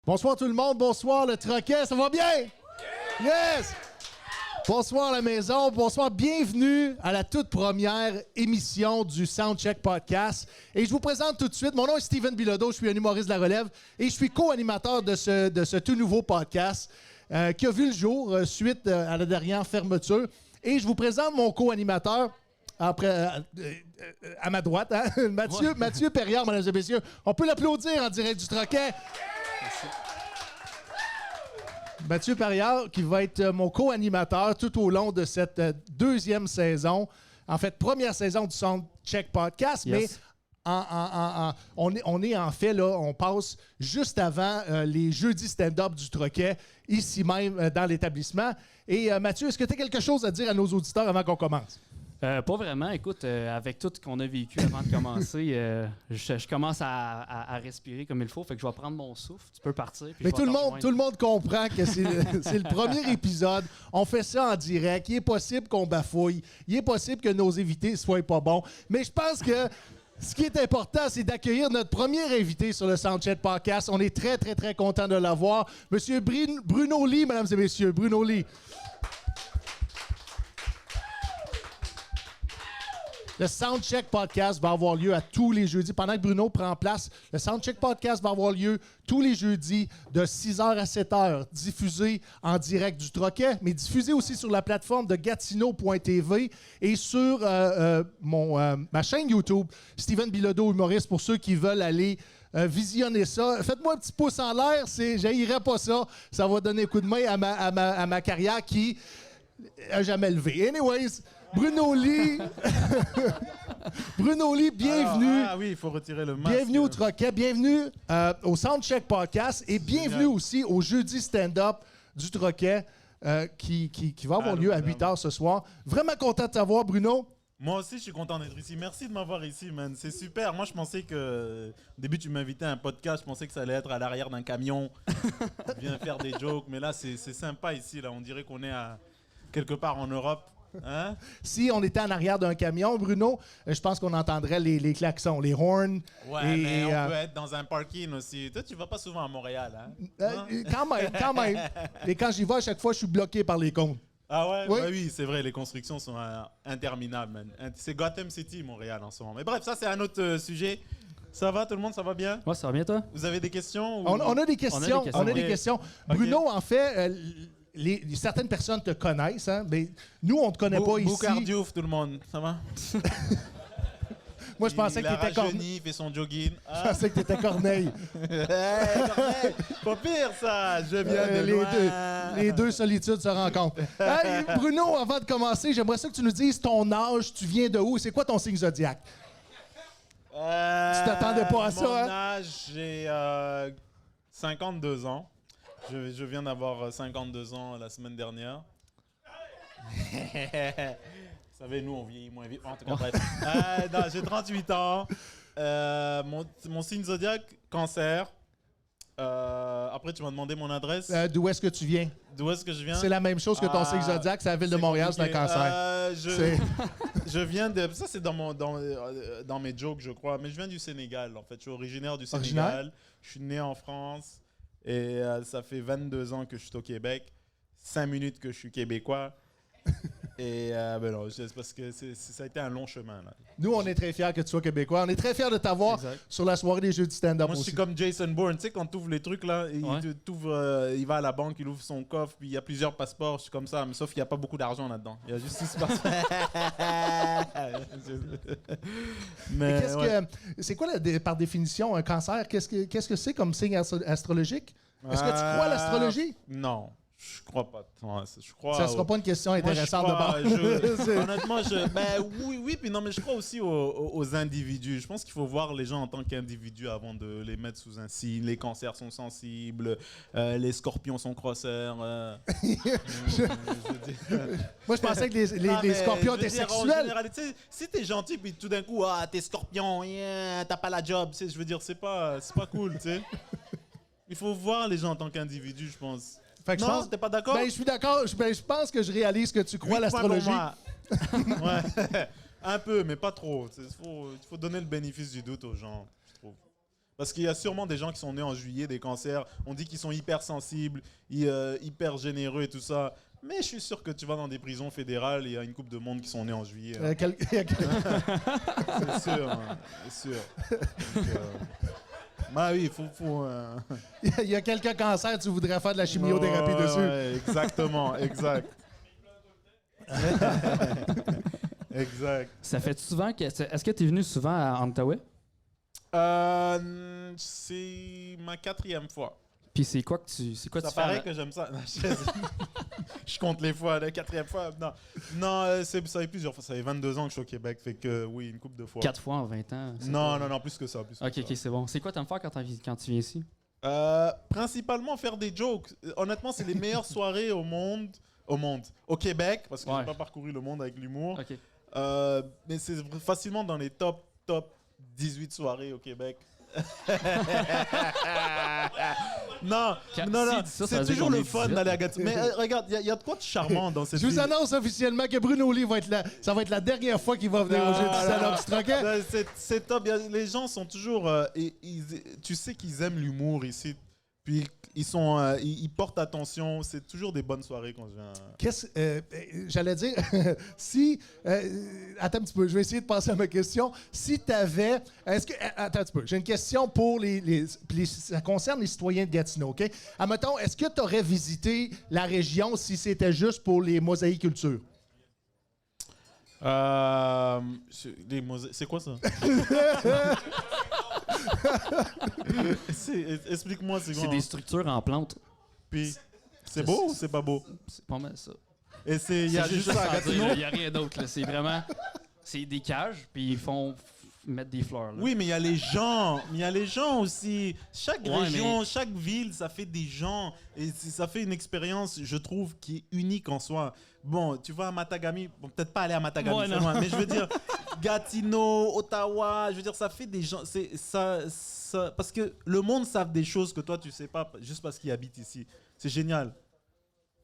Bonsoir tout le monde, bonsoir le Troquet, ça va bien? Yes! Bonsoir la maison, bonsoir, bienvenue à la toute première émission du Soundcheck Podcast. Et je vous présente tout de suite, mon nom est Steven Bilodeau, je suis un humoriste de la relève et je suis co-animateur de ce tout nouveau podcast qui a vu le jour suite à la dernière fermeture. Et je vous présente mon co-animateur. Après, à ma droite, hein? Mathieu Perriard, mesdames et messieurs. On peut l'applaudir en direct du Troquet. Merci. Mathieu Perriard, qui va être mon co-animateur tout au long de cette deuxième saison. En fait, première saison du Soundcheck Podcast, yes. Mais on est en fait, là, on passe juste avant les jeudis stand-up du Troquet, ici même dans l'établissement. Et Mathieu, est-ce que tu as quelque chose à dire à nos auditeurs avant qu'on commence? Pas vraiment. Écoute, avec tout ce qu'on a vécu avant de commencer, je commence à respirer comme il faut. Fait que je vais prendre mon souffle. Tu peux partir. Puis mais tout le monde comprend que c'est le premier épisode. On fait ça en direct. Il est possible qu'on bafouille. Il est possible que nos invités soient pas bons. Mais je pense que ce qui est important, c'est d'accueillir notre premier invité sur le Soundcheck Podcast. On est très, très, très content de l'avoir. Monsieur Bruno Lee, mesdames et messieurs. Bruno Lee. Le Soundcheck Podcast va avoir lieu à tous les jeudis. Pendant que Bruno prend place, le Soundcheck Podcast va avoir lieu tous les jeudis de 6h à 7h, diffusé en direct du Troquet, mais diffusé aussi sur la plateforme de Gatineau.tv et sur ma chaîne YouTube, Steven Bilodeau Humoriste, pour ceux qui veulent aller visionner ça. Faites-moi un petit pouce en l'air, j'haïrais pas ça. Ça va donner un coup de main à ma carrière qui n'a jamais levé. Anyways, Bruno Lee. Bruno Lee, bienvenue. Ah oui, il faut retirer le masque. Bienvenue au Troquet, bienvenue au Soundcheck Podcast et bienvenue aussi au jeudi stand-up du Troquet qui va avoir lieu à 8h ce soir. Vraiment content de t'avoir, Bruno. Moi aussi, je suis content d'être ici. Merci de m'avoir ici, man. C'est super. Moi, je pensais que... Au début, tu m'invitais à un podcast. Je pensais que ça allait être à l'arrière d'un camion. Viens faire des jokes. Mais là, c'est sympa ici. Là. On dirait qu'on est quelque part en Europe. Hein? Si on était en arrière d'un camion, Bruno, je pense qu'on entendrait les klaxons, les horns. Ouais, mais on peut être dans un parking aussi. Toi, tu vas pas souvent à Montréal, hein? Quand même. Et quand j'y vais, à chaque fois, je suis bloqué par les comptes. Ah ouais? Oui, oui, c'est vrai, les constructions sont interminables, man. C'est Gotham City, Montréal, en ce moment. Mais bref, ça, c'est un autre sujet. Ça va, tout le monde? Ça va bien? Ouais, ça va bien, toi? Vous avez des questions? Ou... On a des questions. On a des questions. Okay. Bruno, en fait... certaines personnes te connaissent, hein, mais nous, on ne te connaît pas ici. Boucardiouf, tout le monde. Ça va? Moi, je pensais que tu étais Corneille. Il fait son jogging. Je pensais que tu étais Corneille. Corneille! Pas pire, ça! Je viens de loin. Les deux solitudes se rencontrent. Hey, Bruno, avant de commencer, j'aimerais ça que tu nous dises ton âge, tu viens de où? C'est quoi ton signe zodiaque? Tu t'attendais pas à ça, mon hein? âge, j'ai 52 ans. Je viens d'avoir 52 ans la semaine dernière. Vous savez, nous, on vieillit moins vite. En tout cas, bref. Non, j'ai 38 ans. Mon signe zodiaque, cancer. Après, tu m'as demandé mon adresse. D'où est-ce que tu viens? D'où est-ce que je viens? C'est la même chose que ton signe zodiaque. C'est la ville de Montréal, c'est un cancer. Je viens de... Ça, c'est dans mes jokes, je crois. Mais je viens du Sénégal, en fait. Je suis originaire du Sénégal. Je suis né en France. Et ça fait 22 ans que je suis au Québec, 5 minutes que je suis québécois. Et ben non, c'est parce que ça a été un long chemin. Là. Nous, on est très fiers que tu sois québécois. On est très fiers de t'avoir sur la soirée des jeux du stand-up. Moi, je suis comme Jason Bourne. Tu sais, quand tu ouvres les trucs, là, il va à la banque, il ouvre son coffre, puis il y a plusieurs passeports. Je suis comme ça, mais sauf qu'il n'y a pas beaucoup d'argent là-dedans. Il y a juste 6 passeports. Mais c'est quoi, par définition, un cancer? Qu'est-ce que c'est comme signe astrologique? Est-ce que tu crois à l'astrologie? Non. Je crois pas. Je crois ça sera pas une question intéressante de base. Honnêtement, oui, puis non, mais je crois aussi aux individus. Je pense qu'il faut voir les gens en tant qu'individus avant de les mettre sous un signe. Les cancers sont sensibles, les scorpions sont crosseurs. Moi, je pensais que les scorpions étaient sexuels. En général, si t'es gentil, puis tout d'un coup, t'es scorpion, t'as pas la job, je veux dire, c'est pas cool, tu sais. Il faut voir les gens en tant qu'individus, je pense. Non, t'es pas d'accord? Ben, je suis d'accord. Je pense que je réalise que tu crois à l'astrologie. Ouais. Un peu, mais pas trop. Il faut donner le bénéfice du doute aux gens, je trouve. Parce qu'il y a sûrement des gens qui sont nés en juillet, des cancers. On dit qu'ils sont hyper sensibles, hyper généreux et tout ça. Mais je suis sûr que tu vas dans des prisons fédérales, il y a une couple de monde qui sont nés en juillet. Hein. C'est sûr, hein, c'est sûr. Donc, bah oui, il faut Il y a quelques cancers, tu voudrais faire de la chimiothérapie dessus. Ouais, exactement, exact. Exact. Ça fait souvent que. Est-ce que tu es venu souvent à Outaouais? C'est ma 4e fois. Puis c'est quoi que tu Ça fais? paraît que j'aime ça. Je compte les fois. La 4e fois, non, ça fait plusieurs fois. Ça fait 22 ans que je suis au Québec. Fait que oui, une couple de fois. 4 fois en 20 ans? Non, plus que ça. Ok, c'est bon. C'est quoi t'aimes faire quand tu viens ici? Principalement faire des jokes. Honnêtement, c'est les meilleures soirées au Québec, parce que j'ai pas parcouru le monde avec l'humour. Ok. Mais c'est facilement dans les top 18 soirées au Québec. non, c'est toujours le fun d'aller à Gatineau. Mais regarde, il y a de quoi de charmant dans cette Je vous annonce officiellement que Bruno Lee ça va être la dernière fois qu'il va venir au jeu du stand-up du Troquet. C'est top. Les gens sont toujours... tu sais qu'ils aiment l'humour ici. Puis ils portent attention. C'est toujours des bonnes soirées quand je viens. J'allais dire, si... attends un petit peu, je vais essayer de passer à ma question. Si tu avais... Attends un petit peu, j'ai une question pour ça concerne les citoyens de Gatineau, OK? Admettons, est-ce que tu aurais visité la région si c'était juste pour les mosaïcultures? C'est quoi ça? Explique-moi, c'est quoi? C'est des structures en plantes. Puis, c'est beau ou c'est pas beau? C'est pas mal ça. Et il y a juste ça à Gatineau? Il n'y a rien d'autre. Là. C'est vraiment... C'est des cages, puis ils font mettre des fleurs. Là. Oui, mais il y a les gens. Il y a les gens aussi. Chaque région, chaque ville, ça fait des gens. Et ça fait une expérience, je trouve, qui est unique en soi. Bon, tu vois, à Matagami, bon, peut-être pas aller à Matagami, c'est loin, mais je veux dire, Gatineau, Ottawa, je veux dire, ça fait des gens. Parce que le monde savent des choses que toi, tu sais pas, juste parce qu'ils habitent ici. C'est génial.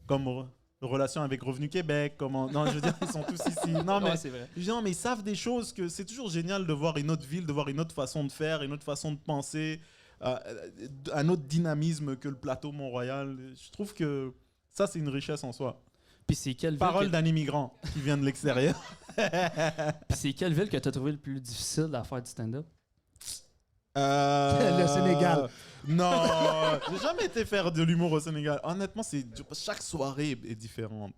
Comme relation avec Revenu Québec, non, je veux dire, ils sont tous ici. Non, mais, c'est vrai. Non, mais ils savent des choses que c'est toujours génial de voir une autre ville, de voir une autre façon de faire, une autre façon de penser, un autre dynamisme que le plateau Mont-Royal. Je trouve que ça, c'est une richesse en soi. Puis c'est quelle ville Parole d'un immigrant qui vient de l'extérieur. Puis c'est quelle ville que tu as trouvé le plus difficile à faire du stand-up? Le Sénégal. Non, j'ai jamais été faire de l'humour au Sénégal. Honnêtement, chaque soirée est différente.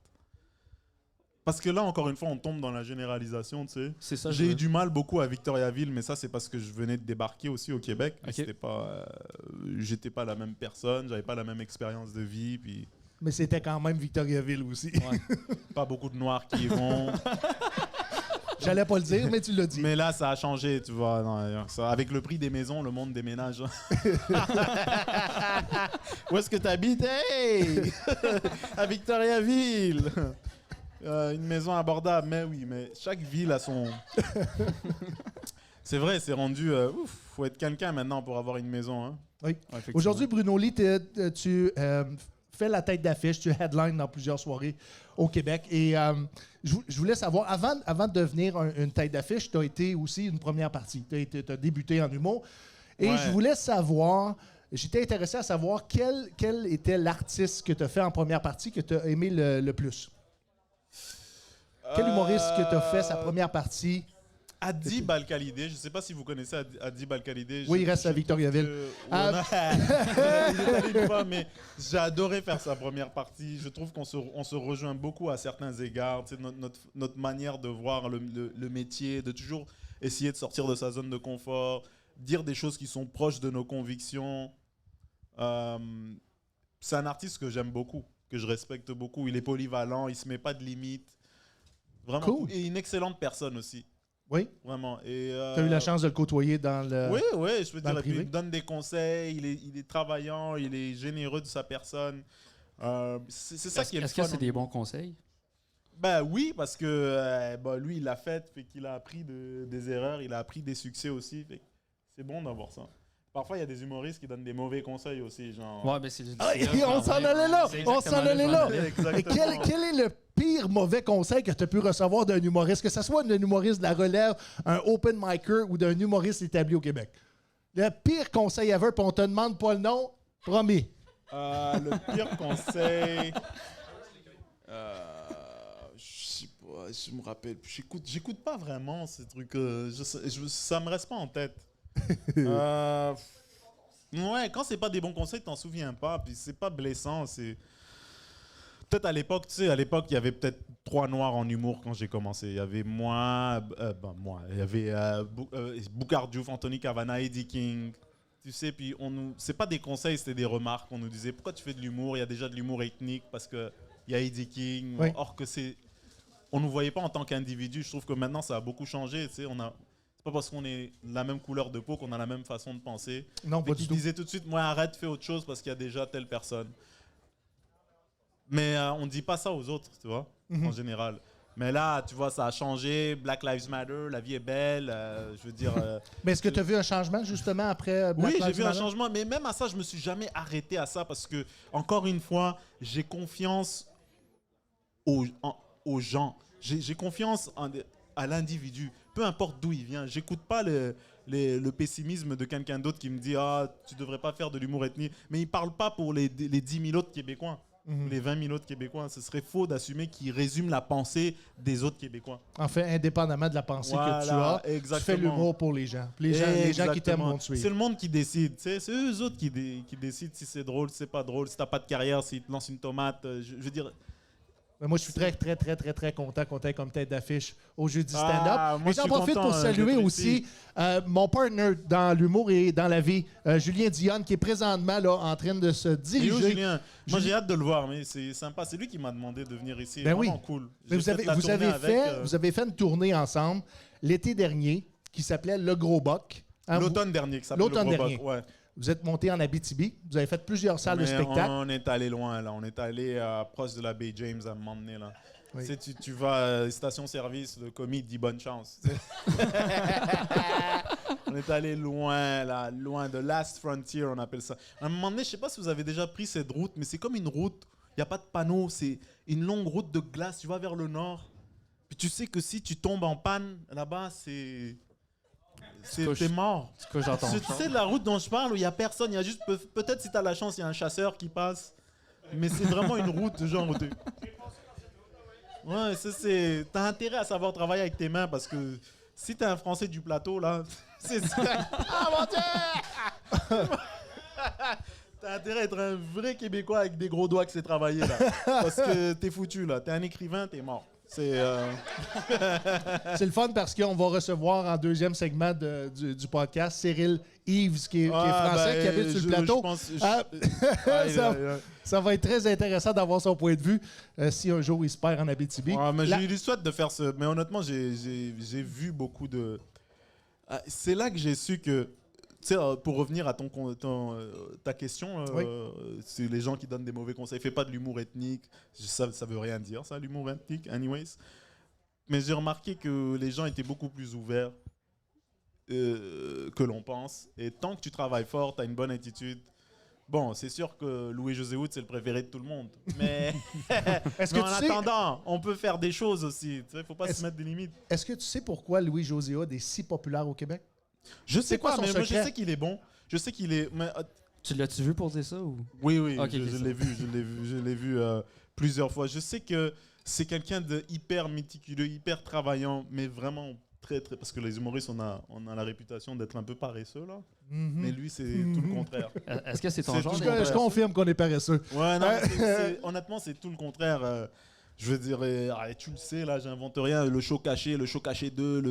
Parce que là, encore une fois, on tombe dans la généralisation, tu sais. C'est ça. J'ai eu du mal beaucoup à Victoriaville, mais ça, c'est parce que je venais de débarquer aussi au Québec. Okay. J'étais pas la même personne, j'avais pas la même expérience de vie, puis... Mais c'était quand même Victoriaville aussi. Ouais. Pas beaucoup de Noirs qui y vont. J'allais pas le dire, mais tu l'as dit. Mais là, ça a changé, tu vois. Non, avec le prix des maisons, le monde déménage. Où est-ce que tu habites? Hey! À Victoriaville! Une maison abordable, mais oui, mais chaque ville a son... C'est vrai, c'est rendu... faut être quelqu'un maintenant pour avoir une maison. Hein. Oui. Aujourd'hui, Bruno Lee, tu fais la tête d'affiche, tu headlines dans plusieurs soirées au Québec. Et je voulais savoir, avant de devenir une tête d'affiche, tu as été aussi une première partie. Tu as débuté en humour. Et je voulais savoir, j'étais intéressé à savoir quel était l'artiste que tu as fait en première partie que tu as aimé le plus. Quel humoriste que tu as fait sa première partie? Adib Al-Khalidé, je ne sais pas si vous connaissez Adib Al-Khalidé. Oui, il reste à Victoriaville. Il est allé une fois, mais j'ai adoré faire sa première partie. Je trouve qu'on se rejoint beaucoup à certains égards. Tu sais, notre manière de voir le métier, de toujours essayer de sortir de sa zone de confort, dire des choses qui sont proches de nos convictions. C'est un artiste que j'aime beaucoup, que je respecte beaucoup. Il est polyvalent, il ne se met pas de limites. Vraiment cool. Et une excellente personne aussi. Oui. Vraiment. Tu as eu la chance de le côtoyer dans le. Oui, je veux dire. Privé. Il donne des conseils, il est travaillant, il est généreux de sa personne. C'est ça qui est le fun. Est-ce que c'est des bons conseils? Ben oui, parce que lui, il l'a fait, fait qu'il a appris des erreurs, il a appris des succès aussi. Fait c'est bon d'avoir ça. Parfois, il y a des humoristes qui donnent des mauvais conseils aussi. Genre... Ouais, ben c'est on s'en allait là! On s'en allait là! Et quel est le pire mauvais conseil que tu as pu recevoir d'un humoriste, que ce soit d'un humoriste de la relève, un open micer ou d'un humoriste établi au Québec? Le pire conseil ever, puis on te demande pas le nom, promis. Le pire conseil... je sais pas, je me rappelle. J'écoute pas vraiment ces trucs. Ça me reste pas en tête. Ouais, quand c'est pas des bons conseils, t'en souviens pas. Puis c'est pas blessant. C'est peut-être à l'époque, tu sais, il y avait peut-être 3 noirs en humour quand j'ai commencé. Il y avait moi, il y avait Boukhar Diouf, Anthony Cavana, Eddie King. Tu sais, puis c'est pas des conseils, c'était des remarques. On nous disait pourquoi tu fais de l'humour. Il y a déjà de l'humour ethnique parce que il y a Eddie King. Oui. Or que on nous voyait pas en tant qu'individu. Je trouve que maintenant ça a beaucoup changé. Tu sais, c'est pas parce qu'on est de la même couleur de peau qu'on a la même façon de penser. Non, pas du Ils tout. disaient tout de suite, moi arrête, fais autre chose parce qu'il y a déjà telle personne. Mais on dit pas ça aux autres, tu vois, en général. Mais là, tu vois, ça a changé. Black Lives Matter, la vie est belle. Je veux dire. Mais est-ce que tu as vu un changement justement après Black Oui, Lives j'ai vu un Matter? changement. Mais même à ça, je me suis jamais arrêté à ça parce que, encore une fois, j'ai confiance aux gens. J'ai confiance à l'individu, peu importe d'où il vient. J'écoute pas le pessimisme de quelqu'un d'autre qui me dit tu devrais pas faire de l'humour ethnique. Mais il parle pas pour les 10 000 autres Québécois. Les 20 000 autres Québécois. Ce serait faux d'assumer qu'ils résument la pensée des autres Québécois. En fait, indépendamment de la pensée que tu as, tu fais l'humour pour les gens. Les gens qui t'aiment vont te suivre. C'est le monde qui décide. C'est eux autres qui décident si c'est drôle, si c'est pas drôle, si t'as pas de carrière, s'ils te lancent une tomate. Je veux dire... Mais moi, je suis très, très, très, très, très content qu'on t'ait comme tête d'affiche au jeudi stand-up. Moi, Et j'en profite pour saluer aussi mon partner dans l'humour et dans la vie, Julien Dionne, qui est présentement là, en train de se diriger. Et où, Julien? Moi, j'ai hâte de le voir, mais c'est sympa. C'est lui qui m'a demandé de venir ici. Ben Vraiment oui. cool. Mais vous avez fait une tournée ensemble l'été dernier qui s'appelait Le Gros Boc. Hein, l'automne dernier, qui s'appelle Le Gros Boc. Ouais. Vous êtes monté en Abitibi. Vous avez fait plusieurs salles de spectacle. On est allé loin, là. On est allé proche de la baie James à un moment donné, là. Oui. Tu vas à station-service, le comique dit bonne chance. On est allé loin, là, loin de Last Frontier, on appelle ça. À un moment donné, je sais pas si vous avez déjà pris cette route, mais c'est comme une route, il n'y a pas de panneau, c'est une longue route de glace, tu vas vers le nord. Puis tu sais que si tu tombes en panne, là-bas, t'es mort. C'est quoi j'entends? Tu sais de la route dont je parle où il n'y a personne, il y a juste peut-être si tu as la chance, il y a un chasseur qui passe. Mais c'est vraiment une route genre ouais, t'as intérêt à savoir travailler avec tes mains parce que si t'es un Français du plateau là, c'est ça. Ah mon Dieu! T'as intérêt à être un vrai Québécois avec des gros doigts qui sait travailler là, parce que t'es foutu là. T'es un écrivain, t'es mort. C'est le fun parce qu'on va recevoir en deuxième segment du podcast Cyril Yves, qui est français, qui habite sur le plateau. Ça va être très intéressant d'avoir son point de vue si un jour il se perd en Abitibi. Mais j'ai eu le souhait de faire ça. Mais honnêtement, j'ai vu beaucoup de... c'est là que j'ai su que... Tu sais, pour revenir à ta question, oui. c'est les gens qui donnent des mauvais conseils. Fais pas de l'humour ethnique. Ça veut rien dire, ça, l'humour ethnique, anyways. Mais j'ai remarqué que les gens étaient beaucoup plus ouverts que l'on pense. Et tant que tu travailles fort, tu as une bonne attitude. Bon, c'est sûr que Louis-José Hood, c'est le préféré de tout le monde. Mais, en attendant, on peut faire des choses aussi. Il ne faut pas se mettre des limites. Est-ce que tu sais pourquoi Louis-José Hood est si populaire au Québec? Je sais quoi, mais moi, je sais qu'il est bon. Je sais qu'il est... Mais, tu l'as-tu vu pour dire ça ou? Oui, okay, je l'ai vu plusieurs fois. Je sais que c'est quelqu'un de hyper méticuleux, hyper travaillant, mais vraiment très, très... Parce que les humoristes, on a la réputation d'être un peu paresseux, là. Mais lui, c'est tout le contraire. Est-ce que c'est ton genre? Je confirme qu'on est paresseux. Ouais, non, honnêtement, c'est tout le contraire. Je veux dire, tu le sais, là, j'invente rien. Le show caché 2,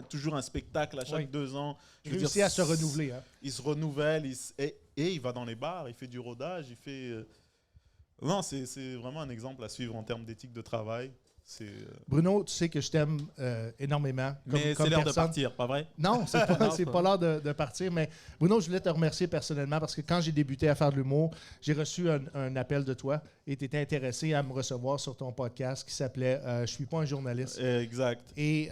toujours un spectacle à chaque 2 ans. Il réussit à se renouveler. Hein. Il se renouvelle et il va dans les bars, il fait du rodage, il fait... Non, c'est vraiment un exemple à suivre en termes d'éthique de travail. Bruno, tu sais que je t'aime énormément. Mais c'est l'heure de partir, pas vrai? Non, c'est pas l'heure de partir. Mais Bruno, je voulais te remercier personnellement parce que quand j'ai débuté à faire de l'humour, j'ai reçu un appel de toi et tu étais intéressé à me recevoir sur ton podcast qui s'appelait « Je suis pas un journaliste ». Exact. Et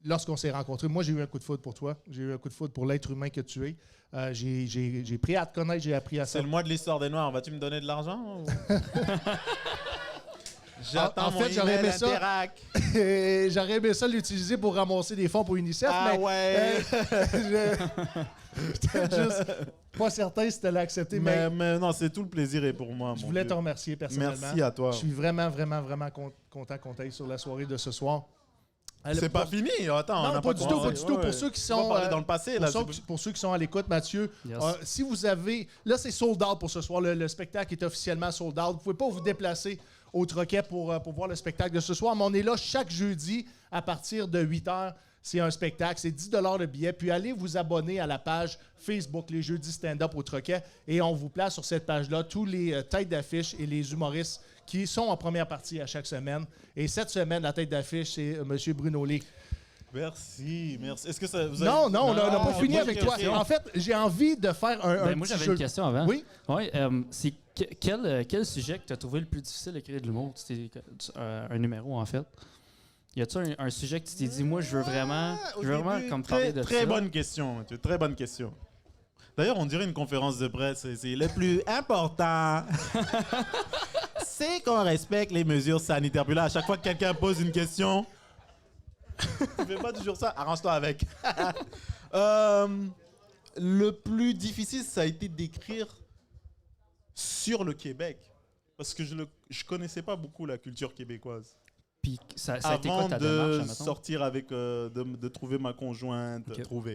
lorsqu'on s'est rencontrés, moi, j'ai eu un coup de foudre pour toi. J'ai eu un coup de foudre pour l'être humain que tu es. J'ai pris à te connaître, j'ai appris à ça. C'est le mois de l'histoire des Noirs. Vas-tu me donner de l'argent ou... J'attends en mon fait, j'aurais email aimé ça. Interac. J'aurais aimé ça l'utiliser pour ramasser des fonds pour UNICEF, Ah mais ouais. j'étais juste pas certain si tu allais accepter. Mais non, c'est tout le plaisir est pour moi. Je mon voulais vieux. te remercier personnellement. Merci à toi. Je suis vraiment, vraiment, vraiment content qu'on t'aille sur la soirée de ce soir. C'est pas fini. Attends, on Non, n'a pas du tout, pas du tout. Ouais, Pour ceux qui on va sont parler dans le passé. Là, pour ceux qui sont à l'écoute, Mathieu, Yes. si vous avez... Là, c'est sold out pour ce soir. Le spectacle est officiellement sold out. Vous pouvez pas vous déplacer au Troquet pour voir le spectacle de ce soir, mais on est là chaque jeudi à partir de 8 h. C'est un spectacle, c'est 10 $ le billet. Puis allez vous abonner à la page Facebook Les Jeudis Stand-Up au Troquet et on vous place sur cette page-là tous les têtes d'affiche et les humoristes qui sont en première partie à chaque semaine. Et cette semaine, la tête d'affiche, c'est M. Bruno Lé. Merci. Est-ce que ça vous Non, on n'a pas fini ok, avec ok, toi. ok. En fait, j'ai envie de faire un Moi, petit j'avais jeu. une question avant. Oui? Ouais, c'est quel sujet que tu as trouvé le plus difficile d'écrire de l'humour? C'était un numéro, en fait. Y a-tu un sujet que tu t'es dit, moi, je veux vraiment comme parler de ça? Très bonne question, Mathieu. Très bonne question. D'ailleurs, on dirait une conférence de presse. C'est le plus important. C'est qu'on respecte les mesures sanitaires. Puis là, à chaque fois que quelqu'un pose une question, tu fais pas toujours ça. Arrange-toi avec. Le plus difficile, ça a été d'écrire sur le Québec. Parce que je connaissais pas beaucoup la culture québécoise. Puis ça a été quoi Avant ta de démarche, admettons? sortir avec, de trouver ma conjointe, Ok.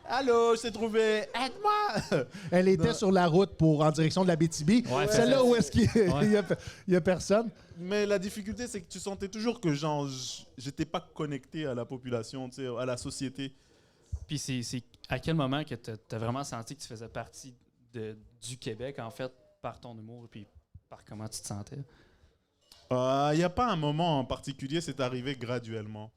Allô, je t'ai trouvé, aide-moi! Elle était sur la route en direction de la BTB. Ouais, Celle-là c'est où ça. est-ce qu'il Ouais. y a personne. Mais la difficulté, c'est que tu sentais toujours que j'étais pas connecté à la population, tu sais, à la société. Puis c'est à quel moment que tu as vraiment senti que tu faisais partie du Québec, en fait, par ton humour, puis par comment tu te sentais? Il n'y a pas un moment en particulier, c'est arrivé graduellement.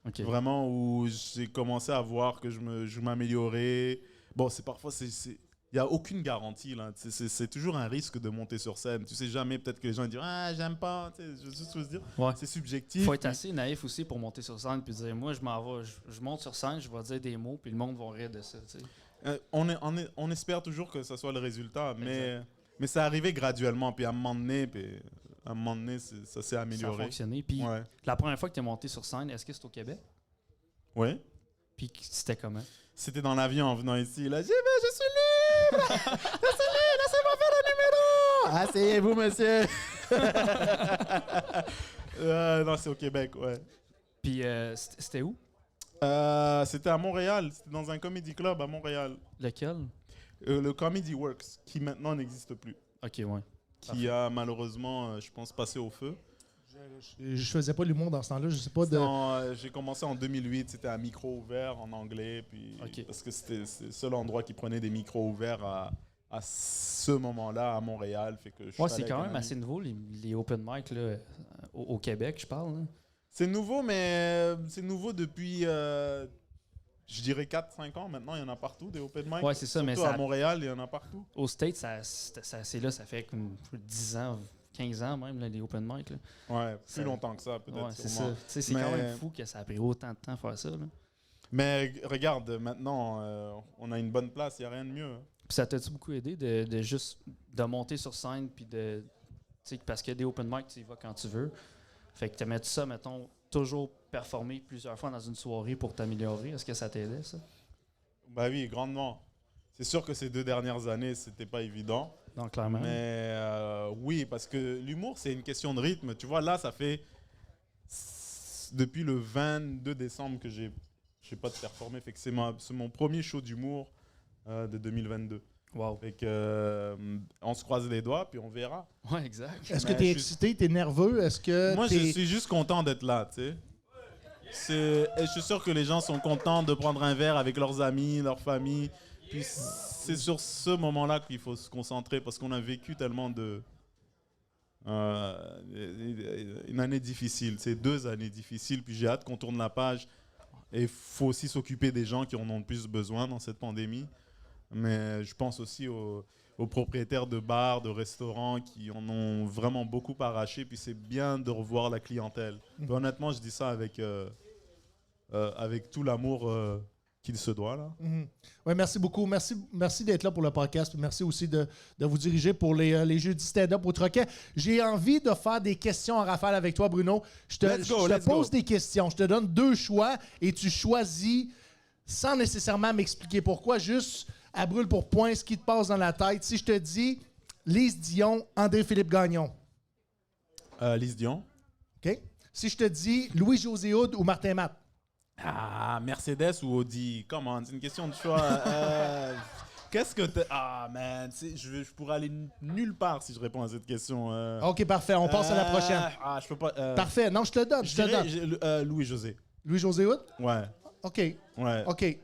OK. Vraiment où j'ai commencé à voir que je m'améliorais. Bon, il n'y a aucune garantie, là. C'est toujours un risque de monter sur scène. Tu sais jamais, peut-être que les gens disent « Ah, j'aime pas », tu sais, je sais ce que je veux dire. Ouais. C'est subjectif. Faut être assez naïf aussi pour monter sur scène puis dire, moi, je m'en vais, je monte sur scène, je vais dire des mots, puis le monde va rire de ça, tu sais. On espère toujours que ça soit le résultat, mais ça arrivait graduellement. Puis à un moment donné, ça s'est Ça a amélioré. fonctionné. Puis Ouais. la première fois que tu es monté sur scène, est-ce que c'est au Québec? Ouais. Puis c'était comment? C'était dans l'avion en venant ici. Là, j'ai dit, mais je suis libre! Je suis libre! Laissez-moi faire le numéro! Asseyez-vous, monsieur! Non, c'est au Québec, ouais. Puis c'était où? C'était à Montréal. C'était dans un comedy club à Montréal. Lequel? Le Comedy Works, qui maintenant n'existe plus. OK, ouais. Qui a malheureusement, je pense, passé au feu. Je faisais pas l'humour dans ce temps-là. Je sais pas de... J'ai commencé en 2008, c'était un micro ouvert en anglais, puis Ok. parce que c'est le seul endroit qui prenait des micros ouverts à ce moment-là à Montréal. Fait que je suis Ouais, allé c'est avec quand un même ami. assez nouveau, les open mic là, au Québec, je parle. Là. C'est nouveau, mais c'est nouveau depuis, je dirais 4-5 ans. Maintenant, il y en a partout, des open mic. Ouais, c'est ça, mais Surtout ça- à Montréal, il y en a partout. Aux States, c'est là, ça fait comme 10 ans, 15 ans même, là, les open mic. Là. Ouais, plus Ça- longtemps que ça, peut-être. Ouais, c'est sûrement. ça. Tu sais, c'est Mais- quand même fou que ça a pris autant de temps à faire ça. Là. Mais regarde, maintenant, on a une bonne place, il n'y a rien de mieux. Puis ça t'a-tu beaucoup aidé de juste de monter sur scène puis de. Tu sais, parce qu'il y a des open mic, tu y vas quand tu veux. Fait que tu mettre ça, mettons, toujours performer plusieurs fois dans une soirée pour t'améliorer. Est-ce que ça t'aidait, ça? Bah oui, grandement. C'est sûr que ces 2 dernières années, c'était pas évident. Donc, clairement. Mais oui, parce que l'humour, c'est une question de rythme. Tu vois, là, ça fait depuis le 22 décembre que j'ai pas de performer. Fait que c'est mon premier show d'humour de 2022. Wow. Fait que on se croise les doigts, puis on verra. Ouais, exact. Est-ce que Mais tu es je suis- excité, tu es nerveux? Est-ce que Moi, je t'es- suis juste content d'être là, tu sais. Et je suis sûr que les gens sont contents de prendre un verre avec leurs amis, leur famille. Puis c'est sur ce moment-là qu'il faut se concentrer parce qu'on a vécu tellement une année difficile, c'est 2 années difficiles. Puis j'ai hâte qu'on tourne la page. Et il faut aussi s'occuper des gens qui en ont le plus besoin dans cette pandémie. Mais je pense aussi aux propriétaires de bars, de restaurants qui en ont vraiment beaucoup arraché. Puis c'est bien de revoir la clientèle. Puis honnêtement, je dis ça avec tout l'amour qu'il se doit. Là. Oui, merci beaucoup. Merci d'être là pour le podcast. Merci aussi de vous diriger pour les jeudis stand-up au Troquet. J'ai envie de faire des questions en rafale avec toi, Bruno. Je te pose des questions. Je te donne 2 choix et tu choisis sans nécessairement m'expliquer pourquoi, juste à brûle pour point ce qui te passe dans la tête. Si je te dis Lise Dion, André-Philippe Gagnon. Lise Dion. OK. Si je te dis Louis-José Hood ou Martin Matt. Mercedes ou Audi? Comment? C'est une question de choix. Qu'est-ce que t'es... man, je pourrais aller nulle part si je réponds à cette question. OK, parfait. On passe à la prochaine. Je peux pas... Parfait. Non, je te donne. Je te donne. Louis-José. Louis-José Hood? Ouais. OK. Ouais. OK.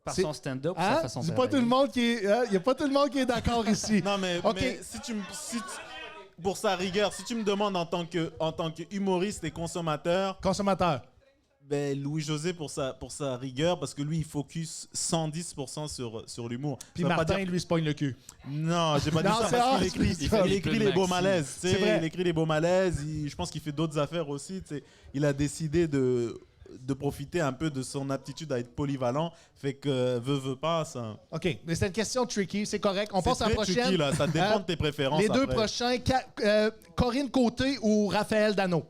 Par son stand-up ou sa façon de Il n'y a pas tout le monde il y a pas tout le monde qui est d'accord ici. Non, mais, OK. pour sa rigueur, si tu me demandes en tant que humoriste et consommateur... Consommateur. Ben, Louis-José pour sa rigueur, parce que lui, il focus 110% sur l'humour. Puis Martin, lui, se pogne le cul. Non, j'ai pas dit ça parce qu'il écrit les beaux malaises. C'est vrai. Il écrit les beaux malaises. Je pense qu'il fait d'autres affaires aussi. Il a décidé de profiter un peu de son aptitude à être polyvalent. Fait que veut pas, ça... OK, mais c'est une question tricky. C'est correct. On passe à la prochaine. Tricky, là. Ça dépend de tes préférences. Les 2 après. prochains, Corinne Côté ou Raphaël Dano?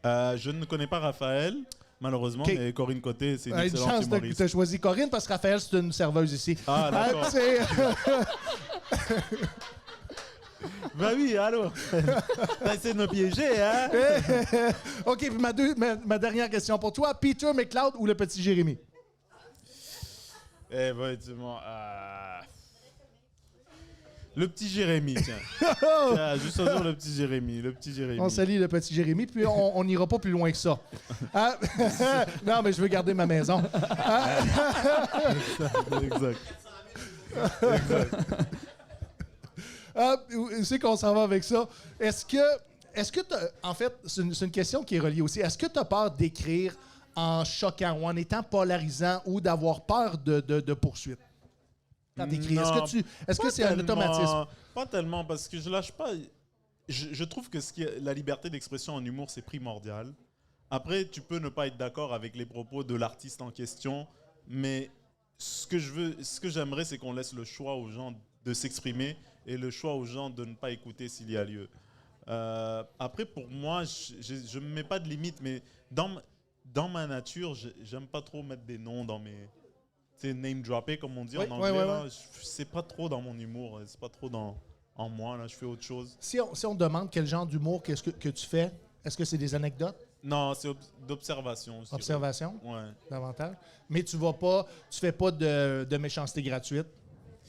Je ne connais pas Raphaël, malheureusement, Okay. mais Corinne Côté, c'est une Une excellente chance humoriste. de choisir Corinne parce que Raphaël, c'est une serveuse ici. Ah, d'accord. Ben oui, allô. T'as essayé de me piéger, hein? OK, puis ma dernière question pour toi. Peter McLeod ou le petit Jérémy? Le petit Jérémy, tiens. Juste sur le petit Jérémy. On salue le petit Jérémy, puis on n'ira pas plus loin que ça. Non, mais je veux garder ma maison. Exact. C'est qu'on s'en va avec ça. Est-ce que en fait, c'est une question qui est reliée aussi. Est-ce que tu as peur d'écrire en choquant ou en étant polarisant ou d'avoir peur de poursuite? Quand t'écris, est-ce que c'est un automatisme? Pas tellement, parce que je lâche pas. Je trouve que la liberté d'expression en humour, c'est primordial. Après, tu peux ne pas être d'accord avec les propos de l'artiste en question, mais ce que j'aimerais, c'est qu'on laisse le choix aux gens de s'exprimer et le choix aux gens de ne pas écouter s'il y a lieu. Après, pour moi, je ne me mets pas de limite, mais dans ma nature, j'aime pas trop mettre des noms dans mes... C'est name dropper, comme on dit en anglais. Là, c'est pas trop dans mon humour, c'est pas trop en moi. Là, je fais autre chose. Si on demande quel genre d'humour que tu fais, est-ce que c'est des anecdotes? Non, c'est d'observation. Observation? Ouais. Davantage. Mais tu fais pas de méchanceté gratuite?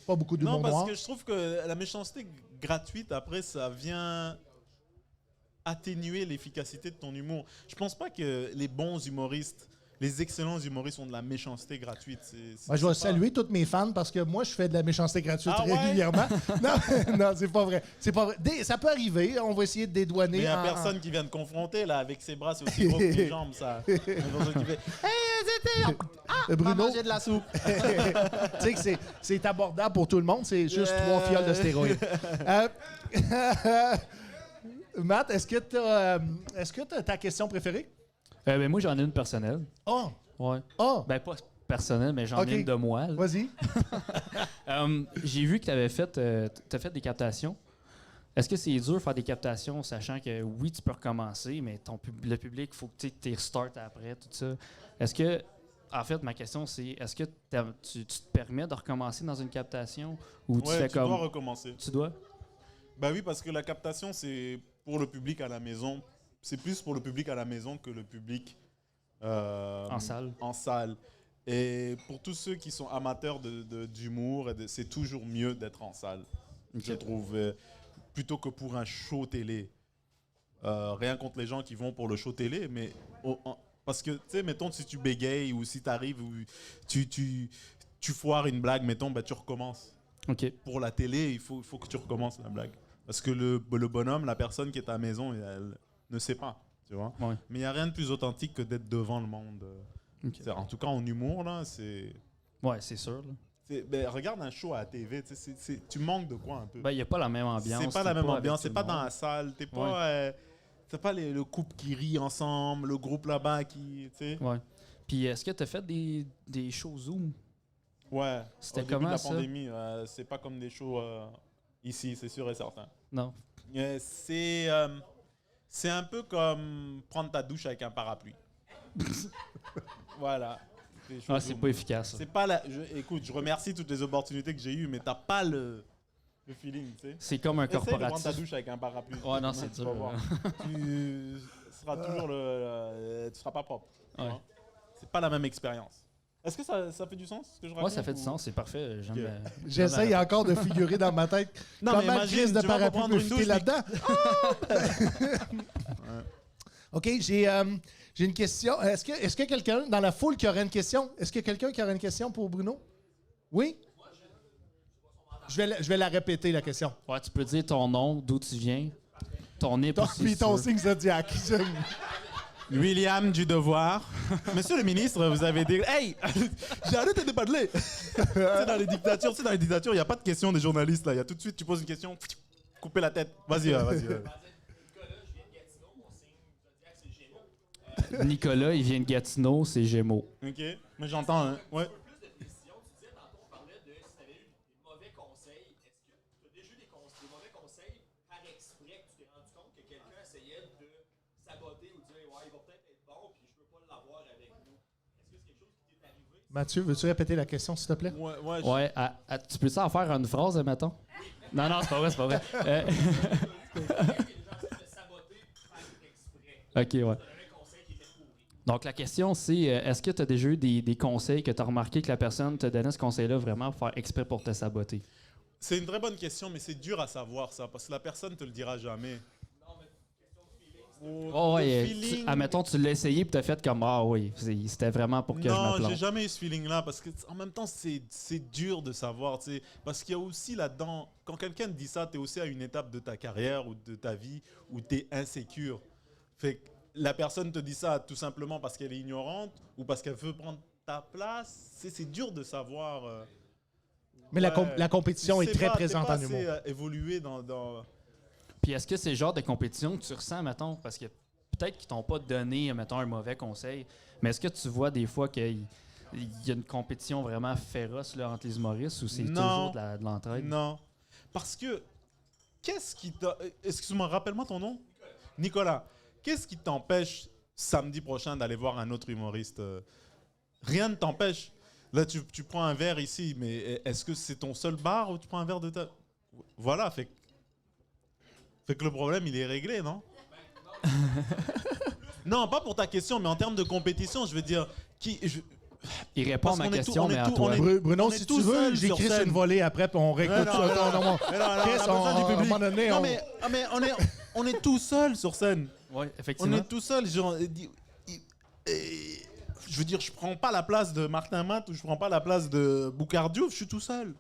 Pas beaucoup d'humour noir? Non, parce que je trouve que la méchanceté gratuite, après, ça vient atténuer l'efficacité de ton humour. Je pense pas que les bons humoristes, les excellents humoristes ont de la méchanceté gratuite. Je vais saluer tous mes fans parce que moi, je fais de la méchanceté gratuite régulièrement. Ouais? Non, c'est pas vrai. C'est pas vrai. Ça peut arriver. On va essayer de dédouaner. Mais il n'y a personne qui vient te confronter là, avec ses bras, c'est aussi gros que tes jambes. Ça. Il y a personne qui fait « Hey, Bruno, manger de la soupe! » Tu sais que c'est abordable pour tout le monde. C'est juste 3 fioles de stéroïdes. Matt, est-ce que tu as ta question préférée? Moi, j'en ai une personnelle. Oh! Ouais. Oh! Ben, pas personnelle, mais j'en ai une de moi. Là. Vas-y. J'ai vu que tu avais fait des captations. Est-ce que c'est dur de faire des captations, sachant que oui, tu peux recommencer, mais le public, il faut que tu restartes après, tout ça. Est-ce que, en fait, ma question, c'est est-ce que tu te permets de recommencer dans une captation ou tu fais tu comme... dois recommencer. Tu dois? Ben oui, parce que la captation, c'est pour le public à la maison. C'est plus pour le public à la maison que le public en salle. Et pour tous ceux qui sont amateurs d'humour, c'est toujours mieux d'être en salle, je trouve, plutôt que pour un show télé. Rien contre les gens qui vont pour le show télé, mais parce que, tu sais, mettons, si tu bégayes ou si tu arrives ou tu foires une blague, mettons, ben, tu recommences. Okay. Pour la télé, il faut que tu recommences la blague. Parce que le bonhomme, la personne qui est à la maison, elle ne sait pas, tu vois. Ouais. Mais il n'y a rien de plus authentique que d'être devant le monde. Okay. En tout cas, en humour, là, c'est... Ouais, c'est sûr. Ben, regarde un show à la TV, tu manques de quoi un peu? Ben, il n'y a pas la même ambiance. C'est pas la même ambiance, c'est pas dans la salle, t'es pas... t'as pas le couple qui rit ensemble, le groupe là-bas qui... Ouais. Puis est-ce que tu as fait des shows Zoom? Ouais. C'était Au début comment, de la ça? pandémie, c'est pas comme des shows ici, c'est sûr et certain. Non. C'est un peu comme prendre ta douche avec un parapluie. Voilà. Des shows Ah, c'est Zoom. pas efficace. Ça. C'est pas écoute, je remercie toutes les opportunités que j'ai eues, mais t'as pas le feeling, tu sais. C'est comme un Essaye de prendre ta corporatif. douche avec un parapluie. Ouais, non, c'est Tu vas dur. voir. Tu seras toujours tu seras pas propre. tu Ouais. vois. C'est pas la même expérience. Est-ce que ça fait du sens ce que je raconte? Ouais, ça fait du sens, c'est parfait. J'aime Ok. J'essaye encore de figurer dans ma tête Non, mais comment imagine, Chris de tu vas parapluie reprendre peut une fitter douche, là-dedans. OK, j'ai une question. Est-ce que quelqu'un dans la foule qui aurait une question? Est-ce qu'il y a quelqu'un qui aurait une question pour Bruno? Oui? Je vais la répéter, la question. Ouais, tu peux dire ton nom, d'où tu viens, ton nez Ton, aussi. puis si ton tu veux. signe zodiac. William du Devoir. Monsieur le ministre, vous avez dit hey, j'ai arrêté de parler. Dans les dictatures, il n'y a pas de question des journalistes là. Il y a tout de suite, tu poses une question, couper la tête. Vas-y. Nicolas, il vient de Gatineau, c'est Gémeaux. Ok, mais j'entends. Hein. Ouais. Mathieu, veux-tu répéter la question, s'il te plaît? Ouais, Ouais, tu peux ça en faire une phrase, mettons? Non, c'est pas vrai, c'est pas vrai. OK, ouais. Donc, la question, c'est est-ce que tu as déjà eu des conseils que tu as remarqué que la personne te donnait ce conseil-là vraiment pour faire exprès pour te saboter? C'est une très bonne question, mais c'est dur à savoir ça, parce que la personne te le dira jamais. Oh, ouais, admettons, tu l'as essayé et tu as fait comme ah oui, c'était vraiment pour que je me Non, plante. j'ai jamais eu ce feeling-là, parce que en même temps, c'est dur de savoir, tu sais, parce qu'il y a aussi là-dedans, quand quelqu'un te dit ça, tu es aussi à une étape de ta carrière ou de ta vie où tu es insécure. Fait que la personne te dit ça tout simplement parce qu'elle est ignorante ou parce qu'elle veut prendre ta place. C'est dur de savoir. Mais la compétition est C'est très pas- présente t'es en pas humour. assez, évolué dans... Puis est-ce que c'est le genre de compétition que tu ressens, mettons, parce que peut-être qu'ils t'ont pas donné, mettons, un mauvais conseil, mais est-ce que tu vois des fois qu'il y a une compétition vraiment féroce là, entre les humoristes ou c'est Non. toujours de l'entraide? Non. Parce que, qu'est-ce qui t'a... Excuse-moi, rappelle-moi ton nom. Nicolas. Qu'est-ce qui t'empêche samedi prochain d'aller voir un autre humoriste? Rien ne t'empêche. Là, tu prends un verre ici, mais est-ce que c'est ton seul bar ou tu prends un verre de ta... Voilà, fait que le problème, il est réglé, non? Non, pas pour ta question, mais en termes de compétition, je veux dire... Il répond à Parce ma qu'on est question, tout- on mais est à tout- toi. on est- Bruno, on est si tout tu veux, seul sur j'écris scène. une volée après, puis on réécoute ça. Non, Mais non, on a Chris, besoin du à un public. moment donné, Mais on est tout seul sur scène. Oui, On effectivement. est tout seul. Genre, je veux dire, je prends pas la place de Martin Matt ou je prends pas la place de Boucard Diouf, je suis tout seul.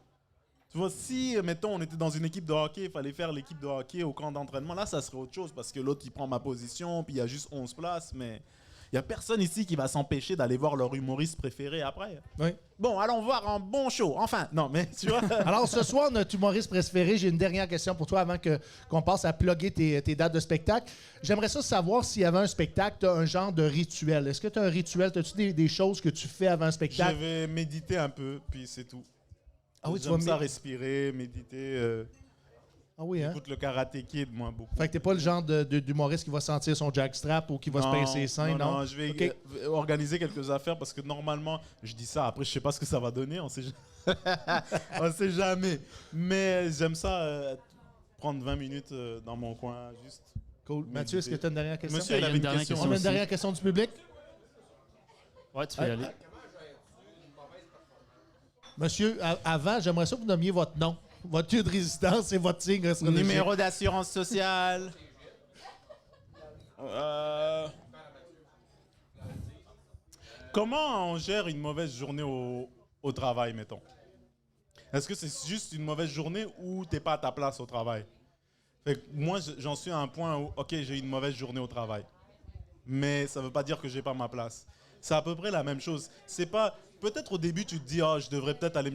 Tu vois, si, mettons, on était dans une équipe de hockey, il fallait faire l'équipe de hockey au camp d'entraînement, là, ça serait autre chose parce que l'autre, il prend ma position, puis il y a juste 11 places, mais il n'y a personne ici qui va s'empêcher d'aller voir leur humoriste préféré après. Oui. Bon, allons voir un bon show. Enfin, non, mais tu vois... Alors, ce soir, notre humoriste préféré, j'ai une dernière question pour toi avant qu'on passe à plugger tes dates de spectacle. J'aimerais ça savoir s'il y avait un spectacle, tu as un genre de rituel. Est-ce que tu as un rituel? As-tu des choses que tu fais avant un Je spectacle? vais méditer un peu, puis c'est tout. Ah oui, tu J'aime vas ça respirer, méditer. Ah oui, hein? J'écoute le Karate Kid, moi, beaucoup. Fait que t'es pas le genre d'humoriste qui va sentir son jackstrap ou qui va se pincer les seins, non? Non, je vais Ok. organiser quelques affaires parce que normalement, je dis ça, après je sais pas ce que ça va donner, on sait, on sait jamais. Mais j'aime ça, prendre 20 minutes dans mon coin, juste. Cool. Mathieu, est-ce que tu as une dernière question? Monsieur, il Il y a avait une une dernière question. On a une aussi. dernière question du public? Ouais, tu peux y aller. Monsieur, avant, j'aimerais ça que vous nommiez votre nom, votre lieu de résidence et votre signe astrologique. Numéro d'assurance sociale. Comment on gère une mauvaise journée au travail, mettons? Est-ce que c'est juste une mauvaise journée ou t'es pas à ta place au travail? Fait que moi, j'en suis à un point où, ok, j'ai une mauvaise journée au travail. Mais ça veut pas dire que j'ai pas ma place. C'est à peu près la même chose. C'est pas... Peut-être au début, tu te dis, oh, je devrais peut-être aller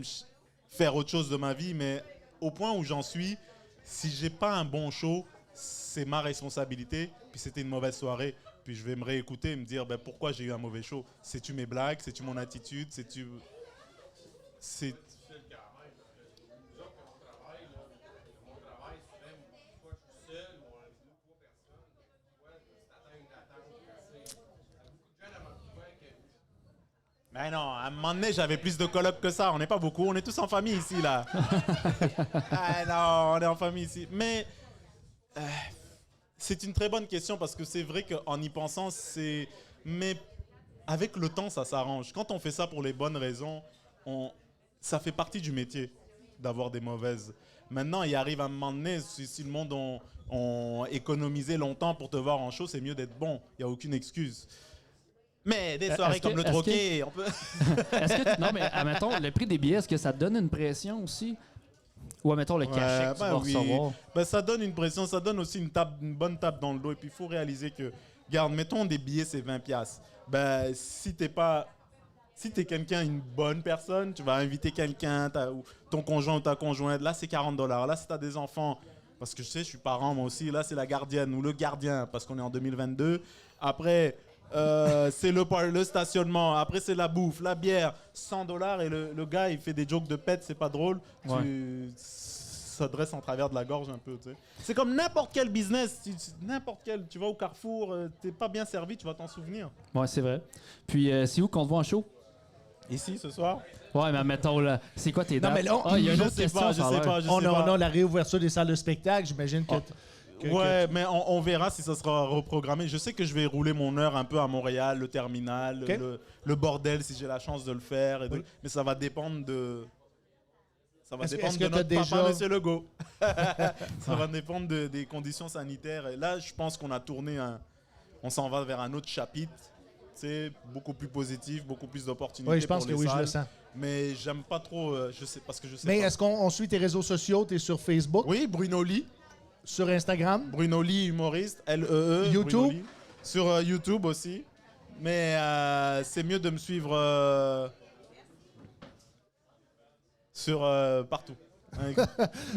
faire autre chose de ma vie, mais au point où j'en suis, si j'ai pas un bon show, c'est ma responsabilité, puis c'était une mauvaise soirée. Puis je vais me réécouter et me dire pourquoi j'ai eu un mauvais show. C'est-tu mes blagues? C'est-tu mon attitude? C'est-tu... C'est... Mais non, à un moment donné, j'avais plus de colocs que ça. On n'est pas beaucoup. On est tous en famille ici, là. Ah non, on est en famille ici. Mais c'est une très bonne question parce que c'est vrai qu'en y pensant, c'est... Mais avec le temps, ça s'arrange. Quand on fait ça pour les bonnes raisons, ça fait partie du métier d'avoir des mauvaises. Maintenant, il arrive à un moment donné, si le monde ont économisé longtemps pour te voir en show, c'est mieux d'être bon. Il n'y a aucune excuse. Mais des soirées comme le troquet, on peut... Non, mais admettons, le prix des billets, est-ce que ça te donne une pression aussi? Ou admettons le cachet que tu vas recevoir? Ça donne une pression, ça donne aussi une bonne tape dans le dos. Et puis, il faut réaliser que, regarde, mettons des billets, c'est 20$. Si t'es quelqu'un, une bonne personne, tu vas inviter quelqu'un, ou ton conjoint ou ta conjointe, là, c'est $40. Là, si t'as des enfants, parce que je sais, je suis parent, moi aussi, là, c'est la gardienne ou le gardien, parce qu'on est en 2022. Après... c'est le stationnement, après c'est la bouffe, la bière, $100 et le gars il fait des jokes de pète, c'est pas drôle, ça dresse en travers de la gorge un peu, tu sais. C'est comme n'importe quel business, tu vas au Carrefour, t'es pas bien servi, tu vas t'en souvenir. Ouais, c'est vrai. Puis c'est où qu'on te voit en show? Ici ce soir? Ouais, mais mettons là, c'est quoi tes dates? Non, mais là, il y a une je autre sais question. pas, je sais pas. On a la réouverture des salles de spectacle, j'imagine que... Ouais, mais on verra si ça sera reprogrammé. Je sais que je vais rouler mon heure un peu à Montréal, le terminal, le bordel, si j'ai la chance de le faire. Mais ça va dépendre de... Ça va dépendre de notre papa, Monsieur Legault. Ça va dépendre des conditions sanitaires. Et là, je pense qu'on a tourné on s'en va vers un autre chapitre. C'est beaucoup plus positif, beaucoup plus d'opportunités. Oui, je pense que oui, je le sens. Mais j'aime pas trop... je sais pas. Mais est-ce qu'on suit tes réseaux sociaux? T'es sur Facebook? Oui, Bruno Lee. Sur Instagram? Bruno Lee, humoriste, L-E-E. YouTube? Sur YouTube aussi. Mais c'est mieux de me suivre sur partout.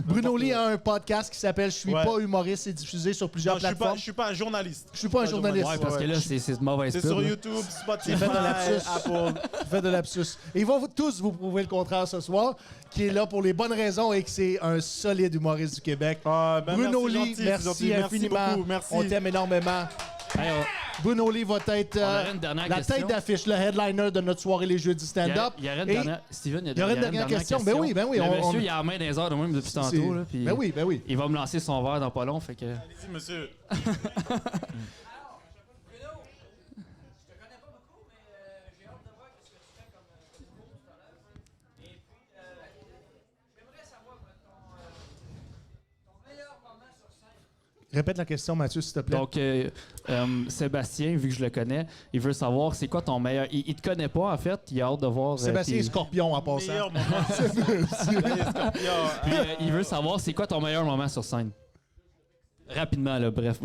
Bruno Lee a un podcast qui s'appelle « Je suis pas humoriste », c'est diffusé sur plusieurs plateformes. Je suis pas un journaliste. Je suis pas un journaliste. Ouais, parce que là, c'est de mauvaise pub. C'est sur YouTube, Spotify, Apple. Fait de lapsus. Et ils vont tous vous prouver le contraire ce soir, qui est là pour les bonnes raisons et que c'est un solide humoriste du Québec. Bruno Lee, merci infiniment. Merci. On t'aime énormément. Bruno Lee va être la tête d'affiche, le headliner de notre soirée les jeudis stand-up. Il y aurait une dernière... Steven, il y aurait une dernière question. Ben oui. Le monsieur, il a la main dans les airs de même depuis tantôt. Là, puis ben oui. Il va me lancer son verre dans pas long. Fait que... Allez-y, monsieur. Répète la question, Mathieu, s'il te plaît. Donc, Sébastien, vu que je le connais, il veut savoir c'est quoi ton meilleur... Il te connaît pas, en fait. Il a hâte de voir... Sébastien est Scorpion, en passant. Meilleur moment. Puis, il veut savoir c'est quoi ton meilleur moment sur scène. Rapidement, là. Bref.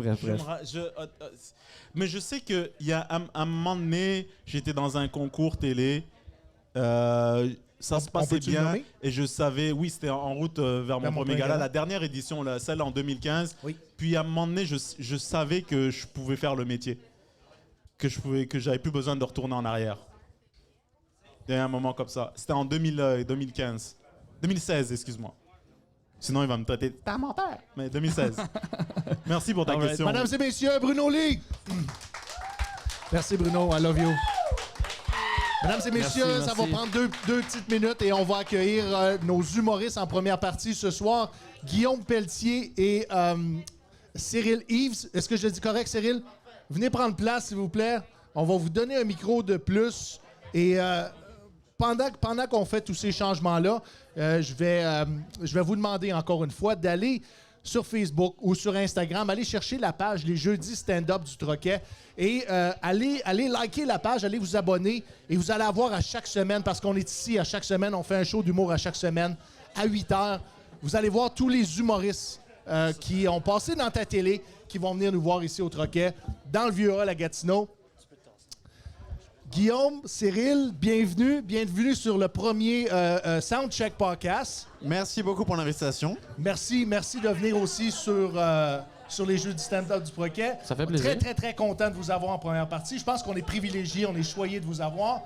Mais je sais qu'il y a un moment donné, j'étais dans un concours télé. Ça se passait bien et je savais, oui, c'était en route vers mon premier gala, la dernière édition, celle en 2015. Oui. Puis à un moment donné, je savais que je pouvais faire le métier, que j'avais plus besoin de retourner en arrière. Il y a un moment comme ça. C'était en 2016, excuse-moi. Sinon, il va me traiter de ta menteur. Mais 2016. Merci pour ta question. Mesdames et messieurs, Bruno Lee. Merci Bruno, I love you. Mesdames et messieurs, merci. Ça va prendre deux petites minutes et on va accueillir nos humoristes en première partie ce soir. Guillaume Pelletier et Cyril Eves. Est-ce que je le dis correct, Cyril? Venez prendre place, s'il vous plaît. On va vous donner un micro de plus. Et pendant qu'on fait tous ces changements-là, je vais vous demander encore une fois d'aller sur Facebook ou sur Instagram, allez chercher la page Les Jeudis Stand-Up du Troquet et allez liker la page, allez vous abonner et vous allez avoir à chaque semaine, parce qu'on est ici à chaque semaine, on fait un show d'humour à chaque semaine à 8h. Vous allez voir tous les humoristes qui ont passé dans ta télé, qui vont venir nous voir ici au Troquet, dans le Vieux-Hall à Gatineau. Guillaume, Cyril, bienvenue sur le premier Soundcheck Podcast. Merci beaucoup pour l'invitation. Merci de venir aussi sur sur les jeux du stand-up du Proquet. Ça fait plaisir. Très, très, très content de vous avoir en première partie. Je pense qu'on est privilégiés, on est choyés de vous avoir.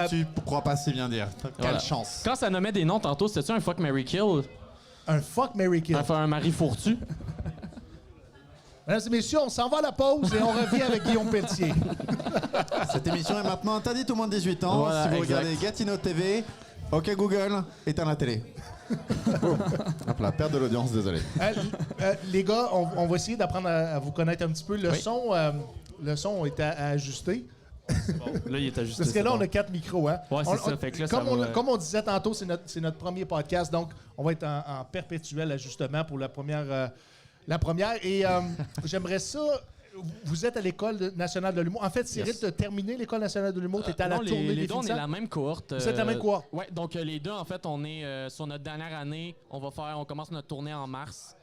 Tu crois pas si bien dire. Voilà. Quelle chance. Quand ça nommait des noms tantôt, c'était-tu un fuck, marry, kill? Un fuck, marry, kill. Enfin, un mari fourtu? Mesdames et messieurs, on s'en va à la pause et on revient avec Guillaume Pelletier. Cette émission est maintenant interdite aux moins de 18 ans. Voilà, si vous exact. regardez Gatineau TV, OK Google, éteins la télé. Hop là, perte de l'audience, désolé. Les gars, on va essayer d'apprendre à vous connaître un petit peu. Le son est à ajuster. Là, il est ajusté. Parce que là, c'est on a 4 micros. Hein? Ouais, c'est ça. Fait que là, ça va- comme on disait tantôt, c'est notre premier podcast, donc on va être en perpétuel ajustement pour la première. Et j'aimerais ça. Vous êtes à l'École nationale de l'humour. En fait, Cyril, tu as terminé l'École nationale de l'humour. Tu étais à la Non, tournée les des deux, on est finissants? la même cohorte. Vous êtes la même cohorte? Oui, donc les deux, en fait, on est sur notre dernière année. On commence notre tournée en mars.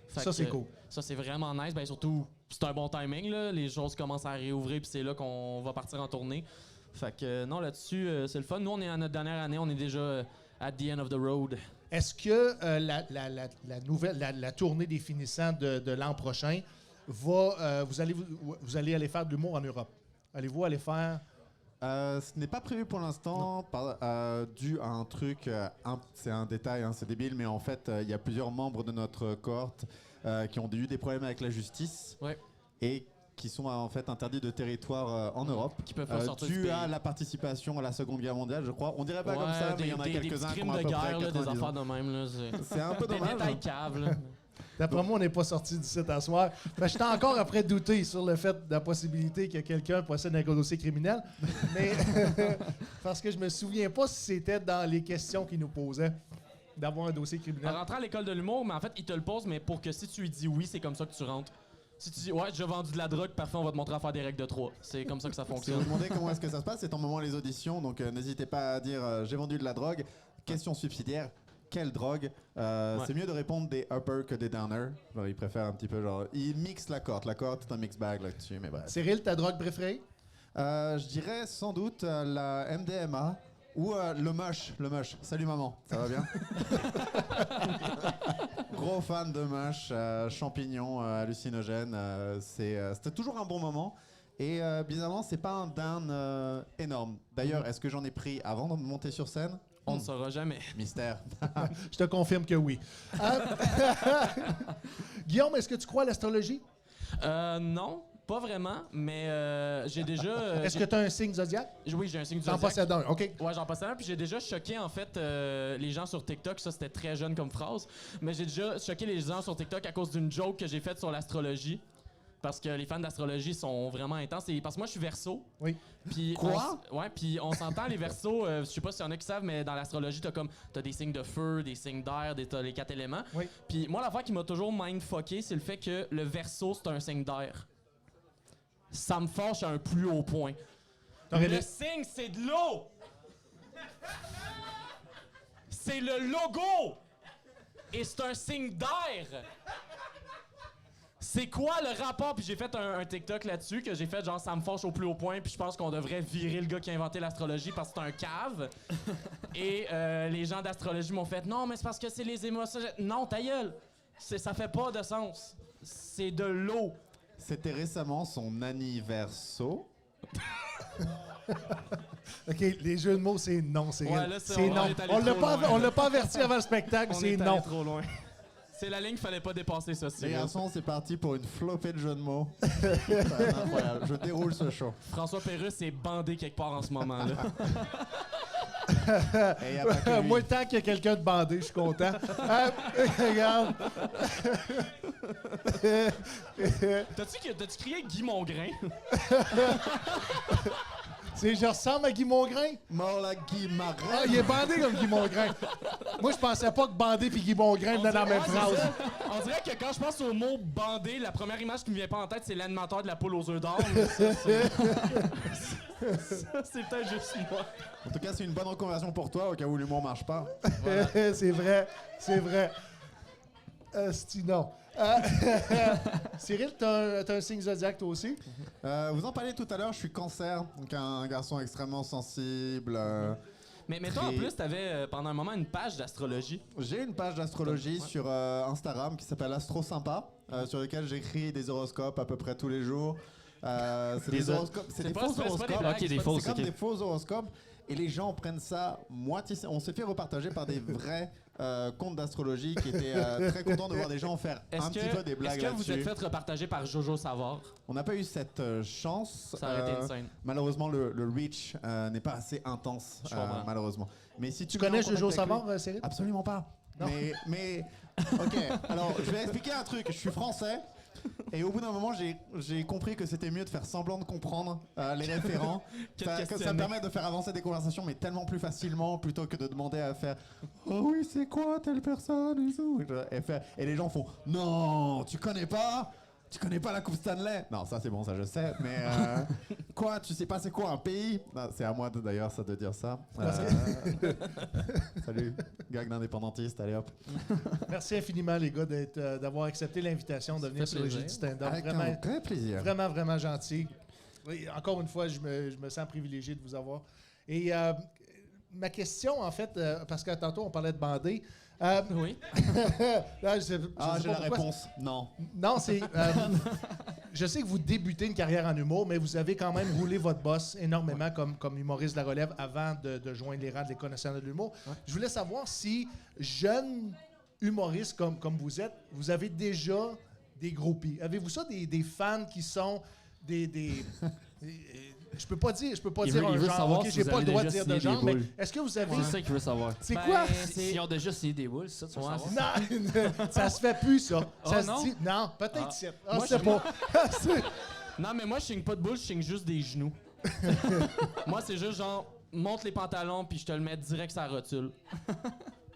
Fait Ça, que, c'est cool. Ça, c'est vraiment nice. Ben, surtout, c'est un bon timing. Là. Les choses commencent à réouvrir, puis c'est là qu'on va partir en tournée. Fait que non, là-dessus, c'est le fun. Nous, on est à notre dernière année. On est déjà at the end of the road. Est-ce que la tournée des finissants de l'an prochain vous allez aller faire de l'humour en Europe? Allez-vous aller faire... Ce n'est pas prévu pour l'instant, dû à un truc, c'est un détail, hein, c'est débile, mais en fait, il y a plusieurs membres de notre cohorte qui ont eu des problèmes avec la justice Ouais. et qui sont en fait interdits de territoire en Europe, Qui peuvent pas sortir du dû pays. à la participation à la Seconde Guerre mondiale, je crois. On dirait pas comme ça, mais il y en a des quelques-uns qui crimes ont à de peu près guerre, là, des 90 ans. affaires de même. Là, C'est un peu des dommage. détails caves. Là. D'après moi, on n'est pas sorti d'ici à soir. Je suis encore après douter sur le fait de la possibilité que quelqu'un possède un dossier criminel. Mais parce que je me souviens pas si c'était dans les questions qu'il nous posait d'avoir un dossier En criminel. rentrant à l'école de l'humour, mais en fait, ils te le posent, mais pour que si tu lui dis oui, c'est comme ça que tu rentres. Si tu dis ouais, j'ai vendu de la drogue, parfait, on va te montrer à faire des règles de 3. C'est comme ça que ça Si vous fonctionne. vous demandez comment est-ce que ça se passe, c'est en moment les auditions, donc n'hésitez pas à dire j'ai vendu de la drogue. Question subsidiaire, quelle drogue? C'est mieux de répondre des uppers que des downers. Genre, ils préfèrent un petit peu genre... Ils mixent la corde c'est un mix bag là-dessus, mais bref. Cyril, ta drogue préférée? Je dirais sans doute la MDMA ou le mush. Salut maman, ça va bien? Gros fan de mush, champignons hallucinogènes. C'était toujours un bon moment. Et bizarrement, c'est pas un down énorme. D'ailleurs, est-ce que j'en ai pris avant de monter sur scène? On ne saura jamais. Mystère. Je te confirme que oui. Guillaume, est-ce que tu crois à l'astrologie? Non, pas vraiment, mais j'ai déjà... Est-ce que tu as un signe zodiaque? Oui, j'ai un signe du T'en zodiaque. possèdes un, OK. Ouais, j'en possède un, puis j'ai déjà choqué, en fait, les gens sur TikTok. Ça, c'était très jeune comme phrase. Mais j'ai déjà choqué les gens sur TikTok à cause d'une joke que j'ai faite sur l'astrologie. Parce que les fans d'astrologie sont vraiment intenses. Et parce que moi, je suis Verseau. Oui. Puis Quoi? Ouais, puis on s'entend, les Verseaux, je sais pas s'il y en a qui savent, mais dans l'astrologie, t'as des signes de feu, des signes d'air, t'as les 4 éléments. Oui. Puis moi, l'affaire qui m'a toujours mindfucké, c'est le fait que le Verseau, c'est un signe d'air. Ça me fâche à un plus haut point. T'aurais Le dit- signe, c'est de l'eau! C'est le logo! Et c'est un signe d'air! C'est quoi le rapport? Puis j'ai fait un TikTok là-dessus que j'ai fait genre ça me fâche au plus haut point, puis je pense qu'on devrait virer le gars qui a inventé l'astrologie parce que c'est un cave. Et les gens d'astrologie m'ont fait non, mais c'est parce que c'est les émotions. Non, ta gueule! Ça fait pas de sens. C'est de l'eau. C'était récemment son anniversaire. OK, les jeux de mots, c'est non, Cyril. Ouais, là, c'est- c'est on non. est allé On l'a trop pas, loin. on l'a pas averti avant le spectacle, On c'est est allé non. trop loin. C'est la ligne, fallait pas dépasser ça. Les Cyril. garçons, c'est parti pour une flopée de jeux de mots. C'est incroyable. Je déroule ce show. François Pérusse est bandé quelque part en ce moment là. Et y a pas que lui. Moi, tant qu'il y a quelqu'un de bandé, je suis content. Regarde. T'as-tu crié Guy Mongrain? Je ressemble à Guy Mongrain. Mort la Guy Marin. Ah, il est bandé comme Guy Mongrain. Moi, je pensais pas que bandé et Guy Mongrain venaient dans la même Ouais, c'est phrase. ça. On dirait que quand je pense au mot bandé, la première image qui me vient pas en tête, c'est l'animateur de la poule aux œufs d'or. Mais ça, c'est peut-être juste moi. En tout cas, c'est une bonne reconversion pour toi, au cas où l'humour marche pas. C'est vrai, c'est vrai. Non. Cyril, t'as un signe zodiaque toi aussi? Vous en parliez tout à l'heure, je suis cancer, donc un garçon extrêmement sensible. Mais toi, en plus, t'avais pendant un moment une page d'astrologie. J'ai une page d'astrologie sur Instagram qui s'appelle Astro Sympa, sur laquelle j'écris des horoscopes à peu près tous les jours. C'est des horoscopes, c'est des faux horoscopes. C'est comme des faux horoscopes. Et les gens prennent ça moitié. On s'est fait repartager par des vrais comptes d'astrologie qui étaient très contents de voir des gens faire un petit peu des blagues là-dessus. Est-ce que vous êtes fait repartager par Jojo Savard? On n'a pas eu cette chance. Ça aurait été insane. Malheureusement, le reach n'est pas assez intense, malheureusement. Mais si tu connais Jojo Savard, Cyril? Absolument pas. Non. Mais ok. Alors, je vais expliquer un truc. Je suis français. Et au bout d'un moment, j'ai compris que c'était mieux de faire semblant de comprendre les référents. Que ça permet de faire avancer des conversations, mais tellement plus facilement, plutôt que de demander à faire « Oh oui, c'est quoi telle personne ?» et les gens font « Non, tu connais pas ? Tu connais pas la Coupe Stanley ?» Non, ça c'est bon, ça je sais, mais quoi, tu sais pas c'est quoi un pays? Non, c'est à moi d'ailleurs ça de dire ça. Salut, gag d'indépendantiste, allez hop. Merci infiniment les gars d'avoir accepté l'invitation de venir sur le jeu du stand-up. Avec un très plaisir. Vraiment, vraiment gentil. Oui, encore une fois, je me sens privilégié de vous avoir. Et ma question, en fait, parce que tantôt on parlait de bander. Oui. Là, j'ai la réponse. Non. Non, c'est. Je sais que vous débutez une carrière en humour, mais vous avez quand même roulé votre boss énormément comme humoriste de la relève avant de joindre les rangs de l'École nationale de l'humour. Ouais. Je voulais savoir si, jeune humoriste comme vous êtes, vous avez déjà des groupies. Avez-vous ça, des fans qui sont des je peux pas dire un genre. OK, j'ai pas le droit de dire de genre, mais est-ce que vous avez... C'est ça qu'il veut savoir. C'est quoi? S'ils ont déjà signé des boules, ça, tu veux savoir? Non, ça se fait plus, ça. Ça se dit... Non, peut-être si. Moi, c'est pas... Non, mais moi, je signe pas de boules, je signe juste des genoux. Moi, c'est juste genre, monte les pantalons, puis je te le mets direct sur la rotule.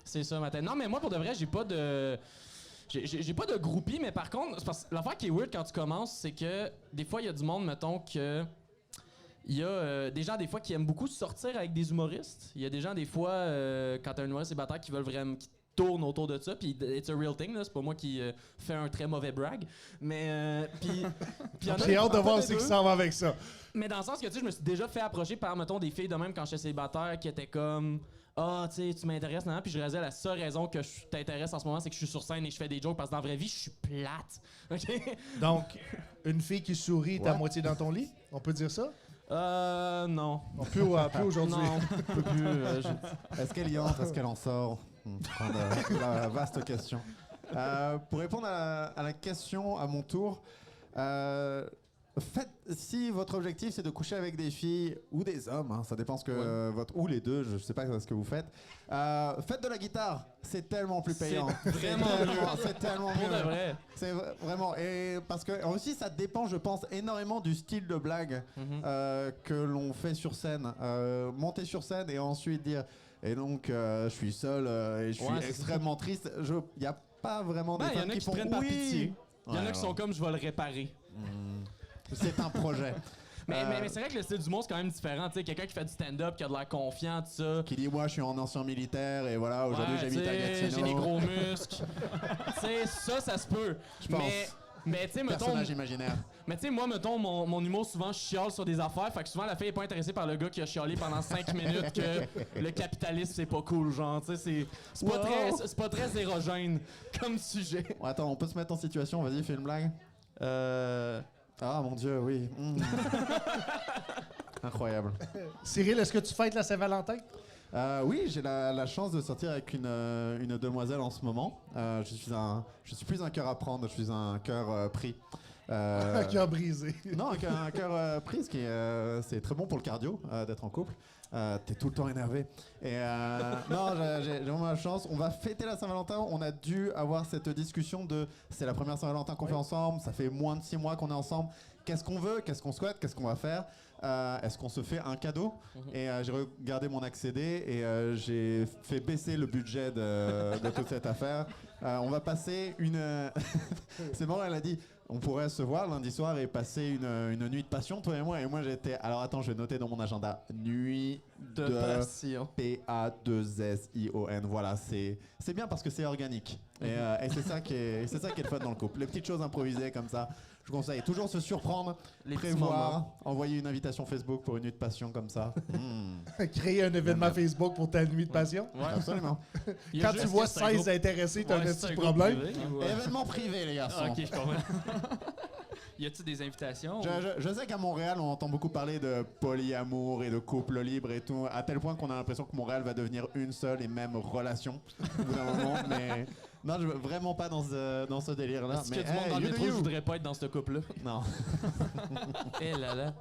C'est ça, ma tête. Non, mais moi, pour de vrai, j'ai pas de... J'ai pas de groupie, mais par contre, c'est parce que l'affaire qui est weird quand tu commences, c'est que des fois, il y a du monde, mettons, que... Il y a des gens, des fois, qui aiment beaucoup sortir avec des humoristes. Il y a des gens, des fois, quand t'as un humoriste célibataire qui veulent vraiment... qui tourne autour de ça, puis it's a real thing, là. C'est pas moi qui fais un très mauvais brag. Mais... J'ai hâte de voir ce qui s'en va avec ça. Mais dans le sens que, tu sais, je me suis déjà fait approcher par, mettons, des filles de même quand j'étais célibataire qui étaient comme... Ah, tu sais, tu m'intéresses, non? Puis je réalisais la seule raison que je t'intéresse en ce moment, c'est que je suis sur scène et je fais des jokes parce que dans la vraie vie, je suis plate. OK? Donc, une fille qui sourit est à moitié dans ton lit? On peut dire ça? Non. On peut aujourd'hui. Non, on peut plus. Est-ce qu'elle y entre? Est-ce qu'elle en sort? La vaste question. Pour répondre à la question à mon tour, si votre objectif c'est de coucher avec des filles ou des hommes, hein, ça dépend ou les deux, je sais pas ce que vous faites. Faites de la guitare, c'est tellement plus payant. C'est tellement mieux. Vrai. C'est vraiment, et parce que aussi ça dépend, je pense, énormément du style de blague que l'on fait sur scène. Monter sur scène et ensuite dire et donc je suis seul et je suis extrêmement triste. Il y a pas vraiment des femmes qui font prennent par pitié. Il y en a qui sont comme je vais le réparer. C'est un projet. Mais c'est vrai que le style d'humour, c'est quand même différent. Tu sais, quelqu'un qui fait du stand-up, qui a de l'air confiant, tout ça. Qui dit, moi, je suis en ancien militaire et voilà, aujourd'hui, j'habite à Gatineau. J'ai des gros muscles. Tu sais, ça se peut. Je pense. Mais tu sais, mettons... Personnage imaginaire. Mais tu sais, moi, mettons, mon humour, souvent, je chiale sur des affaires. Fait que souvent, la fille est pas intéressée par le gars qui a chialé pendant 5 minutes que le capitalisme, c'est pas cool, genre. Tu sais, c'est pas très érogène comme sujet. Ouais, attends, on peut se mettre en situation. Vas-y, fais une blague. Ah, mon Dieu, oui. Incroyable. Cyril, est-ce que tu fêtes la Saint-Valentin? Oui, j'ai la chance de sortir avec une demoiselle en ce moment. Je suis plus un cœur à prendre, je suis un cœur pris. Un cœur brisé. Non, un cœur pris, c'est très bon pour le cardio d'être en couple. T'es tout le temps énervé. Et non, j'ai vraiment la chance. On va fêter la Saint-Valentin. On a dû avoir cette discussion de c'est la première Saint-Valentin qu'on fait ensemble. Ça fait moins de 6 mois qu'on est ensemble. Qu'est-ce qu'on veut? Qu'est-ce qu'on souhaite? Qu'est-ce qu'on va faire? Est-ce qu'on se fait un cadeau? Et j'ai regardé mon accédé et j'ai fait baisser le budget de toute cette affaire. On va passer une... C'est marrant, elle a dit... On pourrait se voir lundi soir et passer une nuit de passion, toi et moi. Et moi, j'étais... Alors attends, je vais noter dans mon agenda. Nuit De passion. P-A-2-S-I-O-N. Voilà, c'est bien parce que c'est organique. Et c'est ça qui est le fun dans le couple. Les petites choses improvisées comme ça. Je vous conseille toujours se surprendre, Les petits prévoir, moments. envoyer une invitation Facebook pour une nuit de passion comme ça. Créer un événement Facebook pour ta nuit de passion. Ouais. Absolument. Il y a Quand juste tu vois que c'est un 16 groupe- intéressés, t'as Ouais, un c'est petit groupe problème. privé, ou, Événement privé, les garçons. Ah, ok, je comprends. Y a-t-il des invitations? Je sais qu'à Montréal, on entend beaucoup parler de polyamour et de couple libre et tout, à tel point qu'on a l'impression que Montréal va devenir une seule et même relation au bout d'un moment. Mais non, je veux vraiment pas dans ce délire-là. Est-ce qu'il y Mais a du monde dans le you do métro, je you. voudrais pas être dans ce couple-là. Non. Eh là là.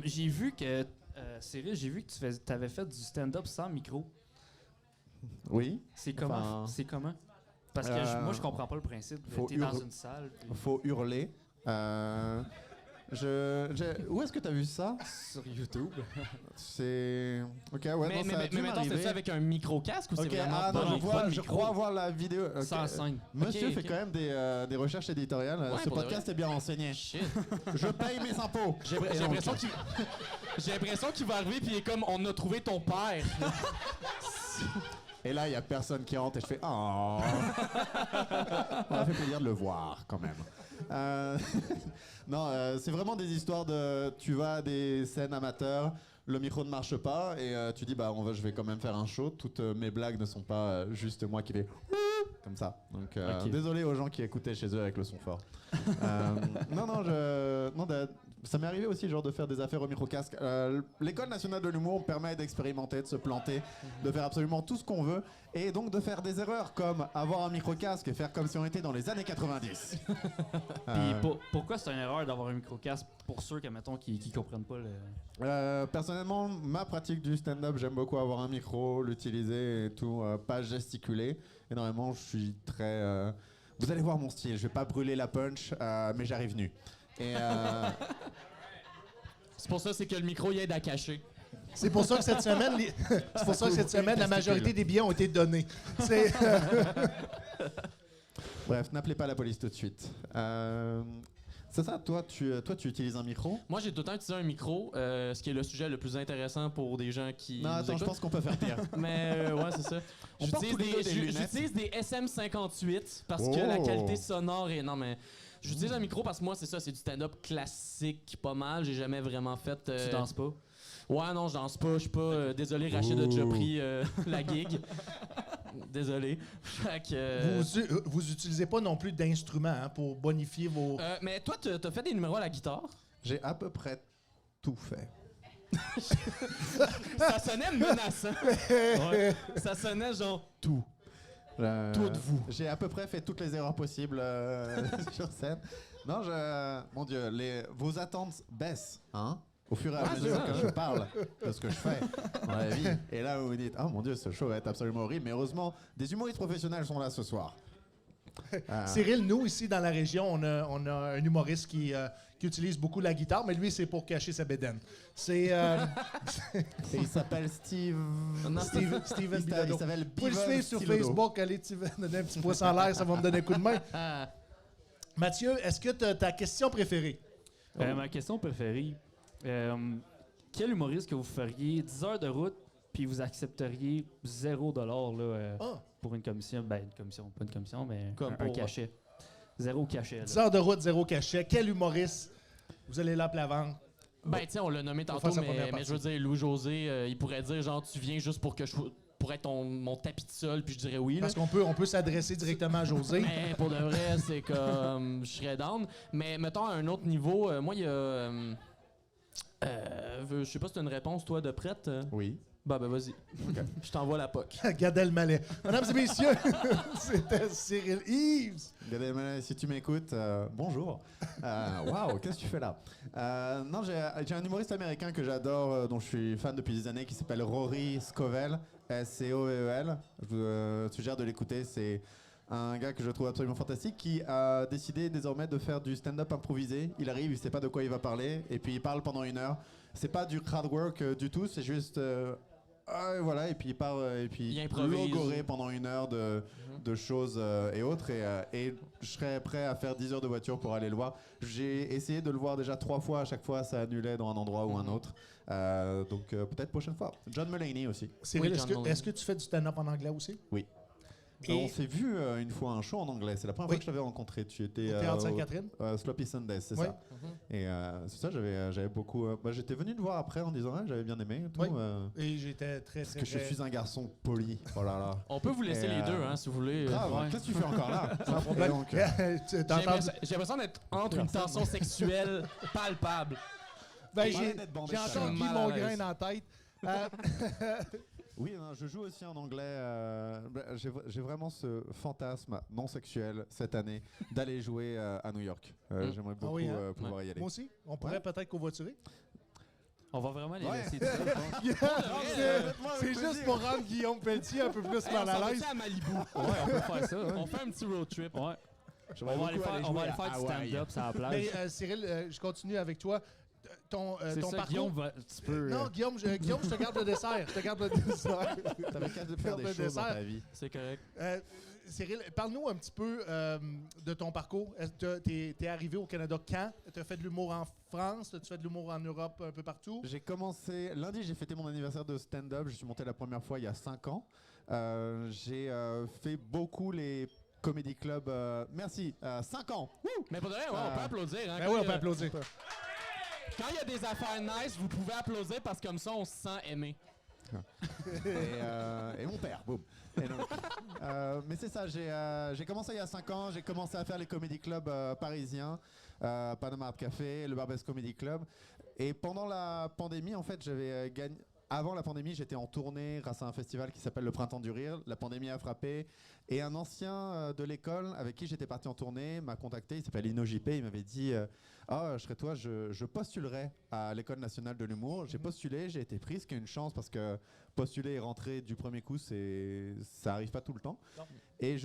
J'ai vu que, Cyril, j'ai vu que tu avais fait du stand-up sans micro. Oui. C'est comment? Enfin, C'est comment? Parce que moi, je comprends pas le principe. faut T'es dans hurler. une salle. puis Faut hurler. Où est-ce que t'as vu ça? Sur YouTube. C'est. Ok, ouais, mais non, ça a dû mettons, m'arriver. c'est ça avec un micro-casque ou c'est Ok, vraiment ah pas non, micro? pas de je micro. crois voir la vidéo. Ok. Sans scène. Monsieur Ok, fait ok. quand même des recherches éditoriales. Ouais, Ce pour de podcast est bien renseigné. Shit. Je paye mes impôts. J'ai Et l'impression donc- qu'il j'ai l'impression qu'il va arriver puis il est comme on a trouvé ton père. Et là, il y a personne qui rentre et je fais oh. Ça fait plaisir de le voir quand même. Non, c'est vraiment des histoires de tu vas à des scènes amateurs, le micro ne marche pas et tu dis bah je vais quand même faire un show. Toutes mes blagues ne sont pas juste moi qui fais comme ça. Donc Ok. désolé aux gens qui écoutaient chez eux avec le son fort. Ça m'est arrivé aussi genre de faire des affaires au micro-casque. L'École nationale de l'humour permet d'expérimenter, de se planter, de faire absolument tout ce qu'on veut et donc de faire des erreurs comme avoir un micro-casque et faire comme si on était dans les années 90. Puis pourquoi c'est une erreur d'avoir un micro-casque pour ceux qui comprennent pas le. Personnellement, ma pratique du stand-up, j'aime beaucoup avoir un micro, l'utiliser et tout, pas gesticuler. Énormément, je suis très. Vous allez voir mon style, je vais pas brûler la punch, mais j'arrive nu. Et C'est pour ça c'est que le micro il aide à cacher. C'est pour ça que cette semaine, la majorité des billets ont été donnés. C'est bref, n'appelez pas la police tout de suite. C'est ça, toi, tu utilises un micro? Moi j'ai tout le temps utilisé un micro, ce qui est le sujet le plus intéressant pour des gens qui Non, nous attends, je écoutent. pense qu'on peut faire pire. Mais ouais, c'est ça. On porte tous les deux des lunettes. J'utilise des SM58 parce que la qualité sonore est. Non, mais j'utilise un micro parce que moi, c'est ça, c'est du stand-up classique pas mal. J'ai jamais vraiment fait. Tu danses pas? Ouais, non, je danse pas. Je suis pas. Désolé, Rachid a déjà pris la gig. Désolé. Fait que, vous utilisez pas non plus d'instruments hein, pour bonifier vos. mais toi, t'as fait des numéros à la guitare. J'ai à peu près tout fait. Ça sonnait menaçant. Ouais. Ça sonnait genre tout. Toutes vous. J'ai à peu près fait toutes les erreurs possibles sur scène. Non, mon Dieu, vos attentes baissent, hein, au fur et à Ouais, mesure c'est ça, que je parle de ce que je fais dans la vie. Et là, vous vous dites, oh mon Dieu, ce show va être absolument horrible. Mais heureusement, des humoristes professionnels sont là ce soir. Cyril, nous, ici, dans la région, on a un humoriste qui utilise beaucoup la guitare, mais lui, c'est pour cacher sa bédaine. C'est Et il s'appelle Steven Il Bilodeau. s'appelle Vous pouvez le Beaver suivre sur Stilodo. Facebook, allez, donner un petit pouce en l'air, ça va me donner un coup de main. Mathieu, est-ce que tu as ta question préférée? Ma question préférée. Quel humoriste que vous feriez 10 heures de route puis vous accepteriez 0$ là, pour une commission? Ben, une commission, pas une commission, mais Comme un pour- cachet. 0 cachet. Là. 10 heures de route, 0 cachet. Quel humoriste vous allez l'appeler à vendre? Ben, tu sais, on l'a nommé Pour tantôt, faire sa première mais je veux dire, Louis-José, il pourrait dire, genre, tu viens juste pour que pour être mon tapis de sol, puis je dirais oui. Là. Parce qu'on peut s'adresser directement à José. Mais pour de vrai, c'est comme, je serais down. Mais mettons, à un autre niveau, moi, il y a... je sais pas si tu as une réponse, toi, de prête. Oui. Ben, vas-y. Je t'envoie la POC. Gad Elmaleh. Mesdames et messieurs, c'était Cyril Eves. Gad Elmaleh, si tu m'écoutes, bonjour. Waouh, qu'est-ce que tu fais là? Non, j'ai un humoriste américain que j'adore, dont je suis fan depuis des années, qui s'appelle Rory Scovel, S-C-O-V-E-L. Je vous suggère de l'écouter. C'est un gars que je trouve absolument fantastique qui a décidé désormais de faire du stand-up improvisé. Il arrive, il sait pas de quoi il va parler, et puis il parle pendant 1 heure. C'est pas du crowd work du tout, c'est juste Voilà, et puis il part et puis Il improvise. logoré pendant 1 heure de choses et autres. Et je serais prêt à faire 10 heures de voiture pour aller le voir. J'ai essayé de le voir déjà 3 fois. À chaque fois, ça annulait dans un endroit ou un autre. Donc peut-être prochaine fois. John Mulaney aussi. Cyril, Oui, John Mulaney. est-ce que tu fais du stand-up en anglais aussi? Oui. Et- On s'est vu une fois un show en anglais. C'est la première Oui. fois que je t'avais rencontré. Tu étais Au Théâtre Sainte-Catherine? Sloppy Sundays, c'est Oui. ça. Et c'est ça, j'avais beaucoup. J'étais venu te voir après en disant j'avais bien aimé. Tout, Oui. Et j'étais très, parce très, que je très- suis un garçon poli. Oh là là. On peut vous laisser Et, les deux, hein, si vous voulez. Grave, Ouais. qu'est-ce que tu fais encore là? Sans problème. Et donc, Tu t'as J'ai entendu? l'impression d'être entre une tension sexuelle palpable. Ben, J'ai j'ai d'être bandé j'ai de encore chaleur. Guy Mal à Mongrain l'aise. dans la tête. Euh, oui, non, je joue aussi en anglais. J'ai vraiment ce fantasme non sexuel cette année d'aller jouer à New York. J'aimerais beaucoup oui, hein? pouvoir y aller. moi aussi, on pourrait peut-être covoiturer. On va vraiment les Ouais. laisser de ça, je pense. C'est juste pour rendre Guillaume Pelletier un peu plus Hey, mal on à s'en l'aise. va-tu à Malibu? Ouais, on peut faire ça. On fait un petit road trip. Ouais. J'aimerais On va aller beaucoup faire, on jouer va aller à faire du Hawaï. stand-up sur la plage. Mais Cyril, je continue avec toi. Ton C'est ton ça, parcours. Guillaume, tu peux... Non, Guillaume, je te garde le dessert. Je te garde le dessert. T'avais qu'à de faire Faire des le choses dans dessert. ta vie. C'est correct. Cyril, parle-nous un petit peu de ton parcours. T'es arrivé au Canada quand? T'as fait de l'humour en France? T'as-tu fait de l'humour en Europe, un peu partout? J'ai commencé lundi, j'ai fêté mon anniversaire de stand-up. Je suis monté la première fois il y a 5 ans. J'ai fait beaucoup les comedy clubs. Merci, 5 ans. Wouh! Mais pour de vrai, ouais, on peut applaudir. Hein, Ben quand oui, on il y peut a- applaudir. Quand il y a des affaires nice, vous pouvez applaudir parce que comme ça, on se sent aimé. Et mon père, boum. Et donc, mais c'est ça, j'ai commencé il y a 5 ans, j'ai commencé à faire les comedy clubs parisiens, Panama Art Café, le Barbès Comedy Club. Et pendant la pandémie, en fait, j'avais gagné. Avant la pandémie, j'étais en tournée grâce à un festival qui s'appelle le Printemps du Rire. La pandémie a frappé. Et un ancien de l'école avec qui j'étais parti en tournée m'a contacté. Il s'appelle Lino JP. Il m'avait dit je serais toi, je postulerais à l'École nationale de l'humour. J'ai postulé, j'ai été pris, ce qui est une chance parce que postuler et rentrer du premier coup, ça arrive pas tout le temps. Non. Et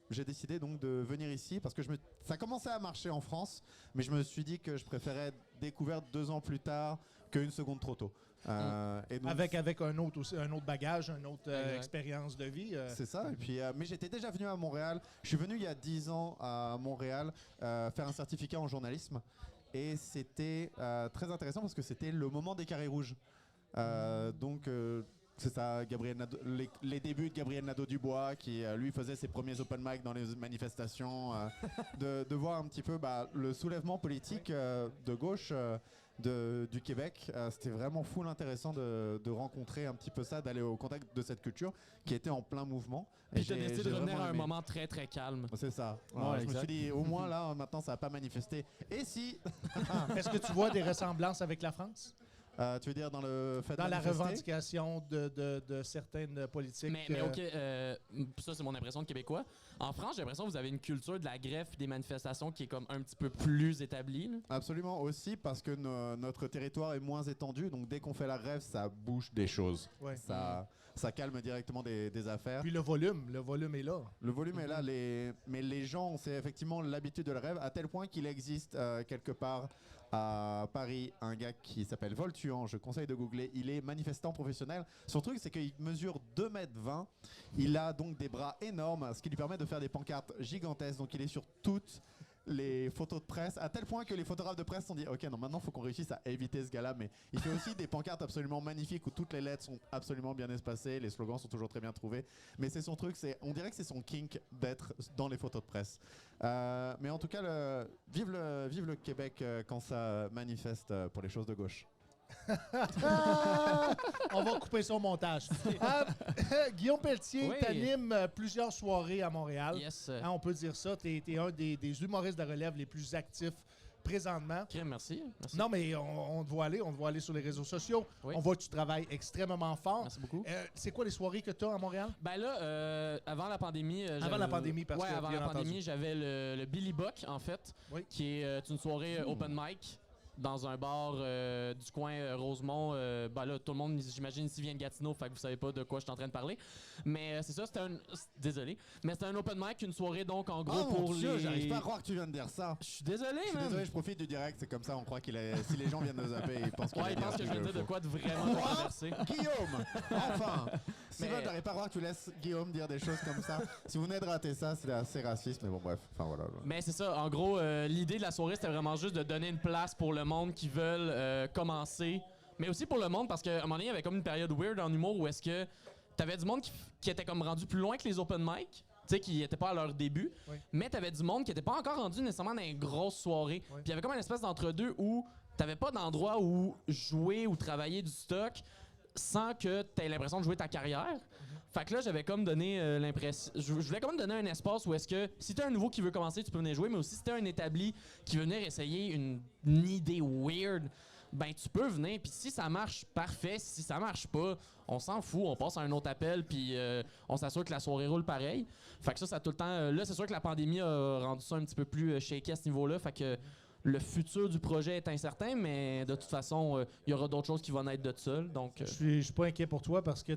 j'ai décidé donc de venir ici parce que ça commençait à marcher en France, mais je me suis dit que je préférais être découvert 2 ans plus tard qu'une seconde trop tôt. Et donc, Avec un autre bagage, une autre Exact. expérience de vie. c'est ça. Et puis, mais j'étais déjà venu à Montréal. Je suis venu il y a 10 ans à Montréal faire un certificat en journalisme. Et c'était très intéressant parce que c'était le moment des carrés rouges. Donc, c'est ça, les débuts de Gabriel Nadeau-Dubois qui, lui, faisait ses premiers open mic dans les manifestations. De voir un petit peu le soulèvement politique de gauche du Québec. C'était vraiment full intéressant de rencontrer un petit peu ça, d'aller au contact de cette culture qui était en plein mouvement. Et Puis t'as décidé de j'ai revenir vraiment à un aimé. moment très très calme. C'est ça. Ouais, Alors, je me exact. suis dit, au moins là, maintenant, ça va pas manifester. Et si Est-ce que tu vois des ressemblances avec la France? tu veux dire dans le fait de Dans la manifester? revendication de certaines politiques. Mais OK, ça c'est mon impression de Québécois. En France, j'ai l'impression que vous avez une culture de la greffe et des manifestations qui est comme un petit peu plus établie. Là. Absolument aussi parce que notre territoire est moins étendu, donc dès qu'on fait la grève, ça bouge des choses. Ouais. Ça calme directement des affaires. Puis le volume est là. Le volume est là, mais les gens, c'est effectivement l'habitude de la rêve, à tel point qu'il existe quelque part à Paris un gars qui s'appelle Voltuan, je conseille de googler, il est manifestant professionnel. Son truc, c'est qu'il mesure 2,20 m, il a donc des bras énormes, ce qui lui permet de faire des pancartes gigantesques, donc il est sur toutes les photos de presse, à tel point que les photographes de presse se sont dit ok, non, maintenant il faut qu'on réussisse à éviter ce gars-là, mais il fait aussi des pancartes absolument magnifiques où toutes les lettres sont absolument bien espacées, les slogans sont toujours très bien trouvés, mais c'est son truc, on dirait que c'est son kink d'être dans les photos de presse. Mais en tout cas, vive le Québec quand ça manifeste pour les choses de gauche. On va couper son montage. Guillaume Pelletier, Oui. t'animes plusieurs soirées à Montréal. Yes. Hein, on peut dire ça. T'es un des humoristes de relève les plus actifs présentement. Crème, merci. Merci. Non, mais on te voit aller sur les réseaux sociaux. Oui. On voit que tu travailles extrêmement fort. Merci beaucoup. C'est quoi les soirées que tu as à Montréal? Ben là, avant la pandémie... Avant la pandémie, parce ouais, que, avant bien la pandémie, entendu. j'avais le Billy Buck, en fait, Oui. qui est une soirée open mic. dans un bar du coin Rosemont. Ben là, tout le monde, j'imagine, ici vient de Gatineau, fait que vous savez pas de quoi je suis en train de parler. Mais c'est ça, c'était un... Désolé. Mais c'était un open mic, une soirée donc en gros pour les... J'arrive pas à croire que tu viens de dire ça. Je suis désolé, Je suis man. désolé, je profite du direct, c'est comme ça, on croit qu'il est... Si les gens viennent nous zapper, ils pensent qu'il Ouais, ils pensent que je viens de dire de quoi de vraiment controversé. Guillaume! Enfin! Steven, Mais- j'arrive pas à croire que tu laisses Guillaume dire des choses comme ça. Si vous venez de rater ça, c'est assez raciste, mais bon, bref. Enfin, voilà. Mais c'est ça, en gros, l'idée de la soirée, c'était vraiment juste de donner une place pour le monde qui veulent commencer. Mais aussi pour le monde, parce qu'à un moment donné, il y avait comme une période weird en humour où est-ce que t'avais du monde qui était comme rendu plus loin que les open mic, tu sais, qui n'étaient pas à leur début, Oui. mais t'avais du monde qui n'était pas encore rendu nécessairement dans une grosse soirée. Oui. Puis il y avait comme une espèce d'entre-deux où t'avais pas d'endroit où jouer ou travailler du stock sans que t'aies l'impression de jouer ta carrière. Fait que là, j'avais comme donné l'impression... Je voulais quand même donner un espace où est-ce que si t'es un nouveau qui veut commencer, tu peux venir jouer, mais aussi si t'es un établi qui veut venir essayer une idée weird, ben tu peux venir. Puis si ça marche, parfait. Si ça marche pas, on s'en fout. On passe à un autre appel, puis on s'assure que la soirée roule pareil. Fait que ça tout le temps... là, c'est sûr que la pandémie a rendu ça un petit peu plus shaky à ce niveau-là. Fait que le futur du projet est incertain, mais de toute façon, il y aura d'autres choses qui vont naître de ça. Donc, Je suis pas inquiet pour toi parce que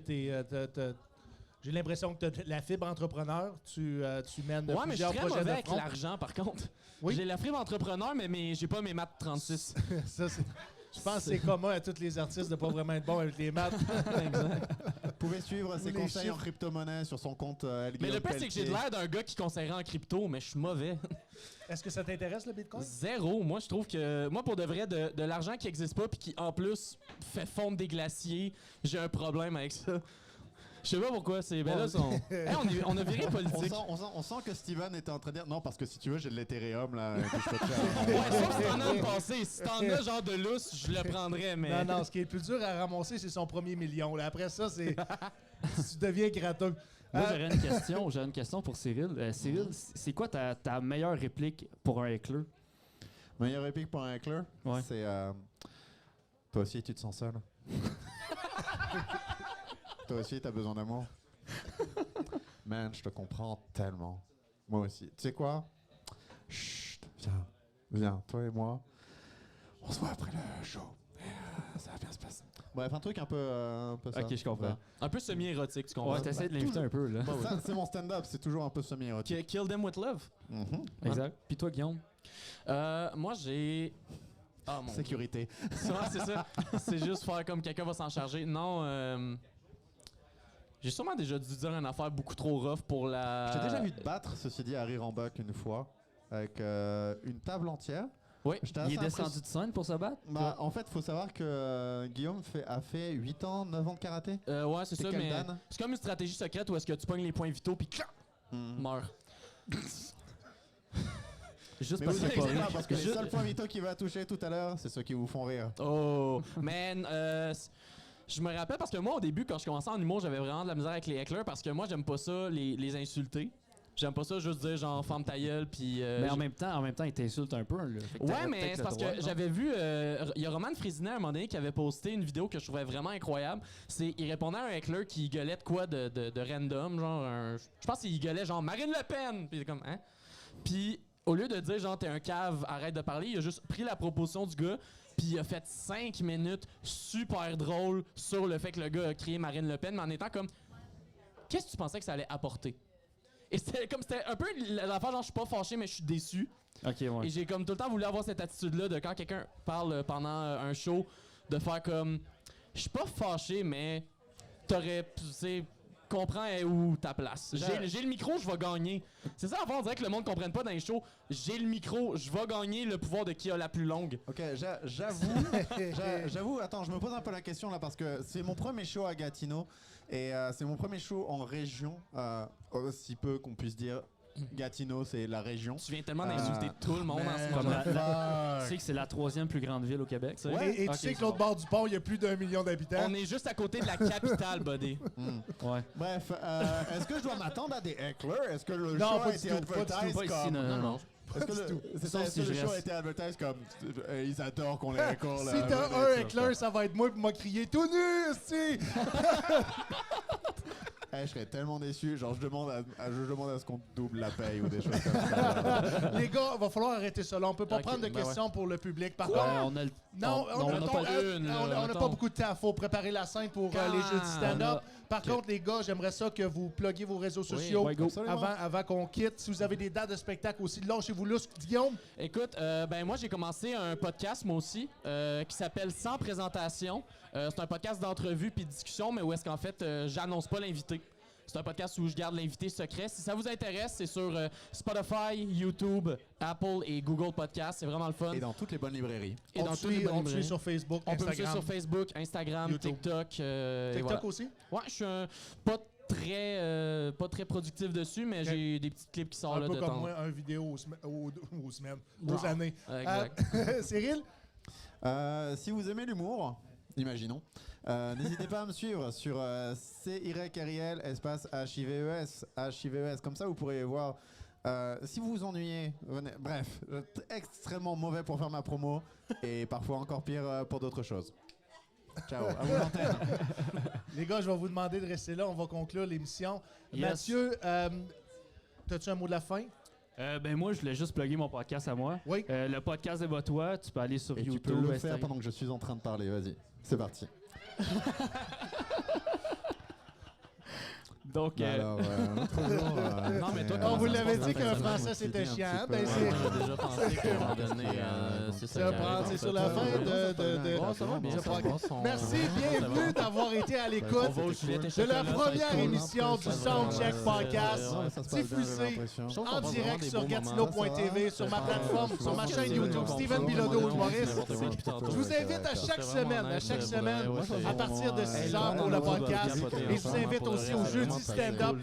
j'ai l'impression que tu as la fibre entrepreneur. Tu mènes ouais, mais je suis plusieurs très projets mauvais de avec front. l'argent, par contre. Oui. J'ai la fibre entrepreneur, mais j'ai pas mes maths 36. Ça, je pense que c'est commun à tous les artistes de pas vraiment être bon avec les maths. Vous pouvez suivre ses Les conseils en chiffres. crypto-monnaie sur son compte Mais le pire, c'est que j'ai l'air d'un gars qui conseillerait en crypto, mais je suis mauvais. Est-ce que ça t'intéresse, le Bitcoin? Zéro. Moi, je trouve que... Moi, pour de vrai, de l'argent qui existe pas puis qui, en plus, fait fondre des glaciers, j'ai un problème avec ça. Je sais pas pourquoi. C'est... Ben là, Hey, on a viré politique. On sent que Steven était en train de dire non, parce que si tu veux, j'ai de l'Ethereum là. Que je peux te faire. Ouais, sauf si t'en as le passé. Si t'en as genre de lousse, je le prendrais, mais... Non, ce qui est le plus dur à ramasser, c'est son premier million. Là. Après ça, c'est tu deviens gratteux. Moi, j'aurais une question pour Cyril. Cyril, c'est quoi ta meilleure réplique pour un éclair? Meilleure épique pour un éclair, Ouais. c'est toi aussi, tu te sens seul. Toi aussi, t'as besoin d'amour. Man, je te comprends tellement. Moi aussi. Tu sais quoi? Chut, viens, toi et moi. On se voit après le show. Ça va bien se passer. Bref, un truc un peu ça. Ok, je comprends. Ouais. Un peu semi-érotique, tu comprends? Ouais, t'essaies de l'inviter un peu, là. Ça, c'est mon stand-up, c'est toujours un peu semi-érotique. Kill them with love. Mhm. Exact. Puis toi, Guillaume? Moi, j'ai... Ah, mon Sécurité. Ouais, c'est ça. C'est juste faire comme quelqu'un va s'en charger. Non, j'ai sûrement déjà dû dire une affaire beaucoup trop rough pour la... J'ai déjà vu te battre, ceci dit, à Rire-en-Bac une fois, avec une table entière. Oui. J'étais Il est assez descendu de scène pour se battre? Bah, en fait, faut savoir que Guillaume a fait 8 ans, 9 ans de karaté. Ouais, c'est ça, quel mais Dan? c'est comme une stratégie secrète où est-ce que tu pognes les points vitaux puis clac, meurs. Juste Mais parce vous que c'est inquiétez pas pas, parce que les Juste- seuls points vitaux qu'il va toucher tout à l'heure, c'est ceux qui vous font rire. Oh, man, je me rappelle parce que moi, au début, quand je commençais en humour, j'avais vraiment de la misère avec les hecklers parce que moi, j'aime pas ça, les insulter. J'aime pas ça juste dire genre ferme ta gueule puis. Mais en même temps, il t'insulte un peu. Là. Fait que Ouais, t'aurais mais peut-être c'est le parce droit, que non? j'avais vu. Il y a Roman Frésinet à un moment donné qui avait posté une vidéo que je trouvais vraiment incroyable. Il répondait à un heckler qui gueulait de quoi de random, genre je pense qu'il gueulait genre Marine Le Pen. Puis il était comme hein. Puis au lieu de dire genre t'es un cave, arrête de parler, il a juste pris la proposition du gars. Puis il a fait 5 minutes super drôles sur le fait que le gars a crié Marine Le Pen, mais en étant comme qu'est-ce que tu pensais que ça allait apporter? Et c'était un peu l'affaire genre je suis pas fâché mais je suis déçu. Ok, ouais. Et j'ai comme tout le temps voulu avoir cette attitude-là de quand quelqu'un parle pendant un show, de faire comme je suis pas fâché mais t'aurais, tu sais, comprends où ta place. J'ai le micro, je vais gagner. C'est ça, avant on dirait que le monde comprenne pas dans les shows. J'ai le micro, je vais gagner le pouvoir de qui a la plus longue. Ok, j'avoue, attends, je me pose un peu la question là parce que c'est mon premier show à Gatineau et c'est mon premier show en région, aussi peu qu'on puisse dire. Gatineau, c'est la région. Tu viens tellement d'insulter tout le monde en ce Comme moment. tu sais que c'est la 3e plus grande ville au Québec, ça? Et tu Ok, sais que c'est l'autre bon. bord du pont, il y a plus d'1 million d'habitants. On est juste à côté de la capitale, buddy. Ouais. Bref, est-ce que je dois m'attendre à des hecklers? Est-ce que le Non, show pas a du été tout, pas du tout, advertised Pas ici, comme... non. Est-ce que Sauf si le je show a reste. été advertised comme ils adorent qu'on les record là? Si t'as un éclair, ça va être moi qui m'a crié tout nu, si! Je serais tellement déçu. Genre, je demande à ce qu'on double la paye ou des choses comme ça. Les gars, il va falloir arrêter ça. Là, on peut pas Ok, prendre de ben questions pour le public. Par Ouais, contre, on a le non, on n'a pas on n'a pas beaucoup de temps. Il faut préparer la scène pour les jeux de stand-up. Par contre, les gars, j'aimerais ça que vous pluguiez vos réseaux sociaux ouais, go. Absolument. avant qu'on quitte. Si vous avez des dates de spectacle aussi, lâchez-vous là, Guillaume. Écoute, ben moi j'ai commencé un podcast moi aussi qui s'appelle Sans présentation. C'est un podcast d'entrevue puis de discussion, mais où est-ce qu'en fait j'annonce pas l'invité. C'est un podcast où je garde l'invité secret. Si ça vous intéresse, c'est sur Spotify, YouTube, Apple et Google Podcast. C'est vraiment le fun. Et dans toutes les bonnes librairies. Et dans toutes les bonnes On te suit librairies. sur Facebook, On peut me suivre Instagram. sur Facebook, Instagram, YouTube. TikTok. et TikTok voilà. aussi? Ouais, je suis pas très productif dessus, mais j'ai des petits clips qui sortent Un là peu de comme temps. moi, un vidéo aux semaines, Ah. aux années. Exact. Cyril? Si vous aimez l'humour, imaginons, n'hésitez pas à me suivre sur CYRIL espace HIVES. Comme ça, vous pourrez voir. Si vous vous ennuyez, venez. Bref, extrêmement mauvais pour faire ma promo et parfois encore pire pour d'autres choses. Ciao, à vous l'antenne. Les gars, je vais vous demander de rester là. On va conclure l'émission. Yes. Mathieu, as-tu un mot de la fin? Ben moi, je voulais juste plugger mon podcast à moi. Oui. Le podcast Débat-toi, tu peux aller sur Et YouTube. tu peux le faire Instagram. pendant que je suis en train de parler. Vas-y, c'est parti. Donc, Alors, Non, mais toi, On comment vous ça se l'avait passe dit dans qu'un ta semaine? français c'était chiant. Ben, Ouais, c'est. On a déjà pensé qu'à un moment donné, c'est Ça ça. va qui prendre, arrive, c'est en sur fait. la fin de Ouais, ça va bien, ce ça programme. passe, on- Merci, on- bienvenue d'avoir été à On l'écoute va au Juliette et de la chocolat, ça va être première cool. émission du Soundcheck Podcast, ça se passe bien, j'ai diffusée l'impression. Je trouve qu'on en passe direct vraiment des sur beaux Gatineau.tv, sur ma plateforme, sur ma chaîne YouTube, Steven Bilodeau, humoriste. Je vous invite à chaque semaine, à partir de 6 heures pour le podcast. Et je vous invite aussi au jeudi stand-up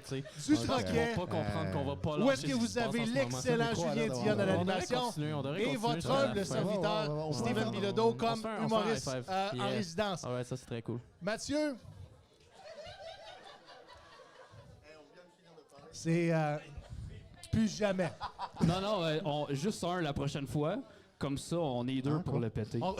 du Troquet, Pas comprendre qu'on va pas où est-ce que vous avez l'excellent Julien Dionne à l'animation et votre humble serviteur, Steven Bilodeau, comme humoriste en résidence. Ah ouais, ça c'est très cool. Mathieu? C'est... plus jamais. Non, juste un la prochaine fois. Comme ça, on est deux pour le péter. On...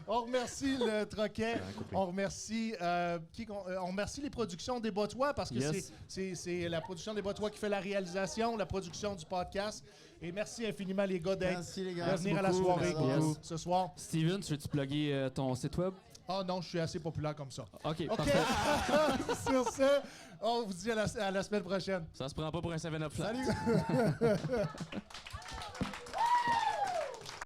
On remercie le Troquet. On remercie, on remercie les productions des Botois parce que Yes. c'est la production des Botois qui fait la réalisation, la production du podcast. Et merci infiniment les gars d'être Merci les gars. de venir à la soirée Yes. ce soir. Steven, tu veux-tu plugger ton site web? Ah non, je suis assez populaire comme ça. OK, OK. parfait. Sur ce, on vous dit à la semaine prochaine. Ça se prend pas pour un 7-Up flat. Salut!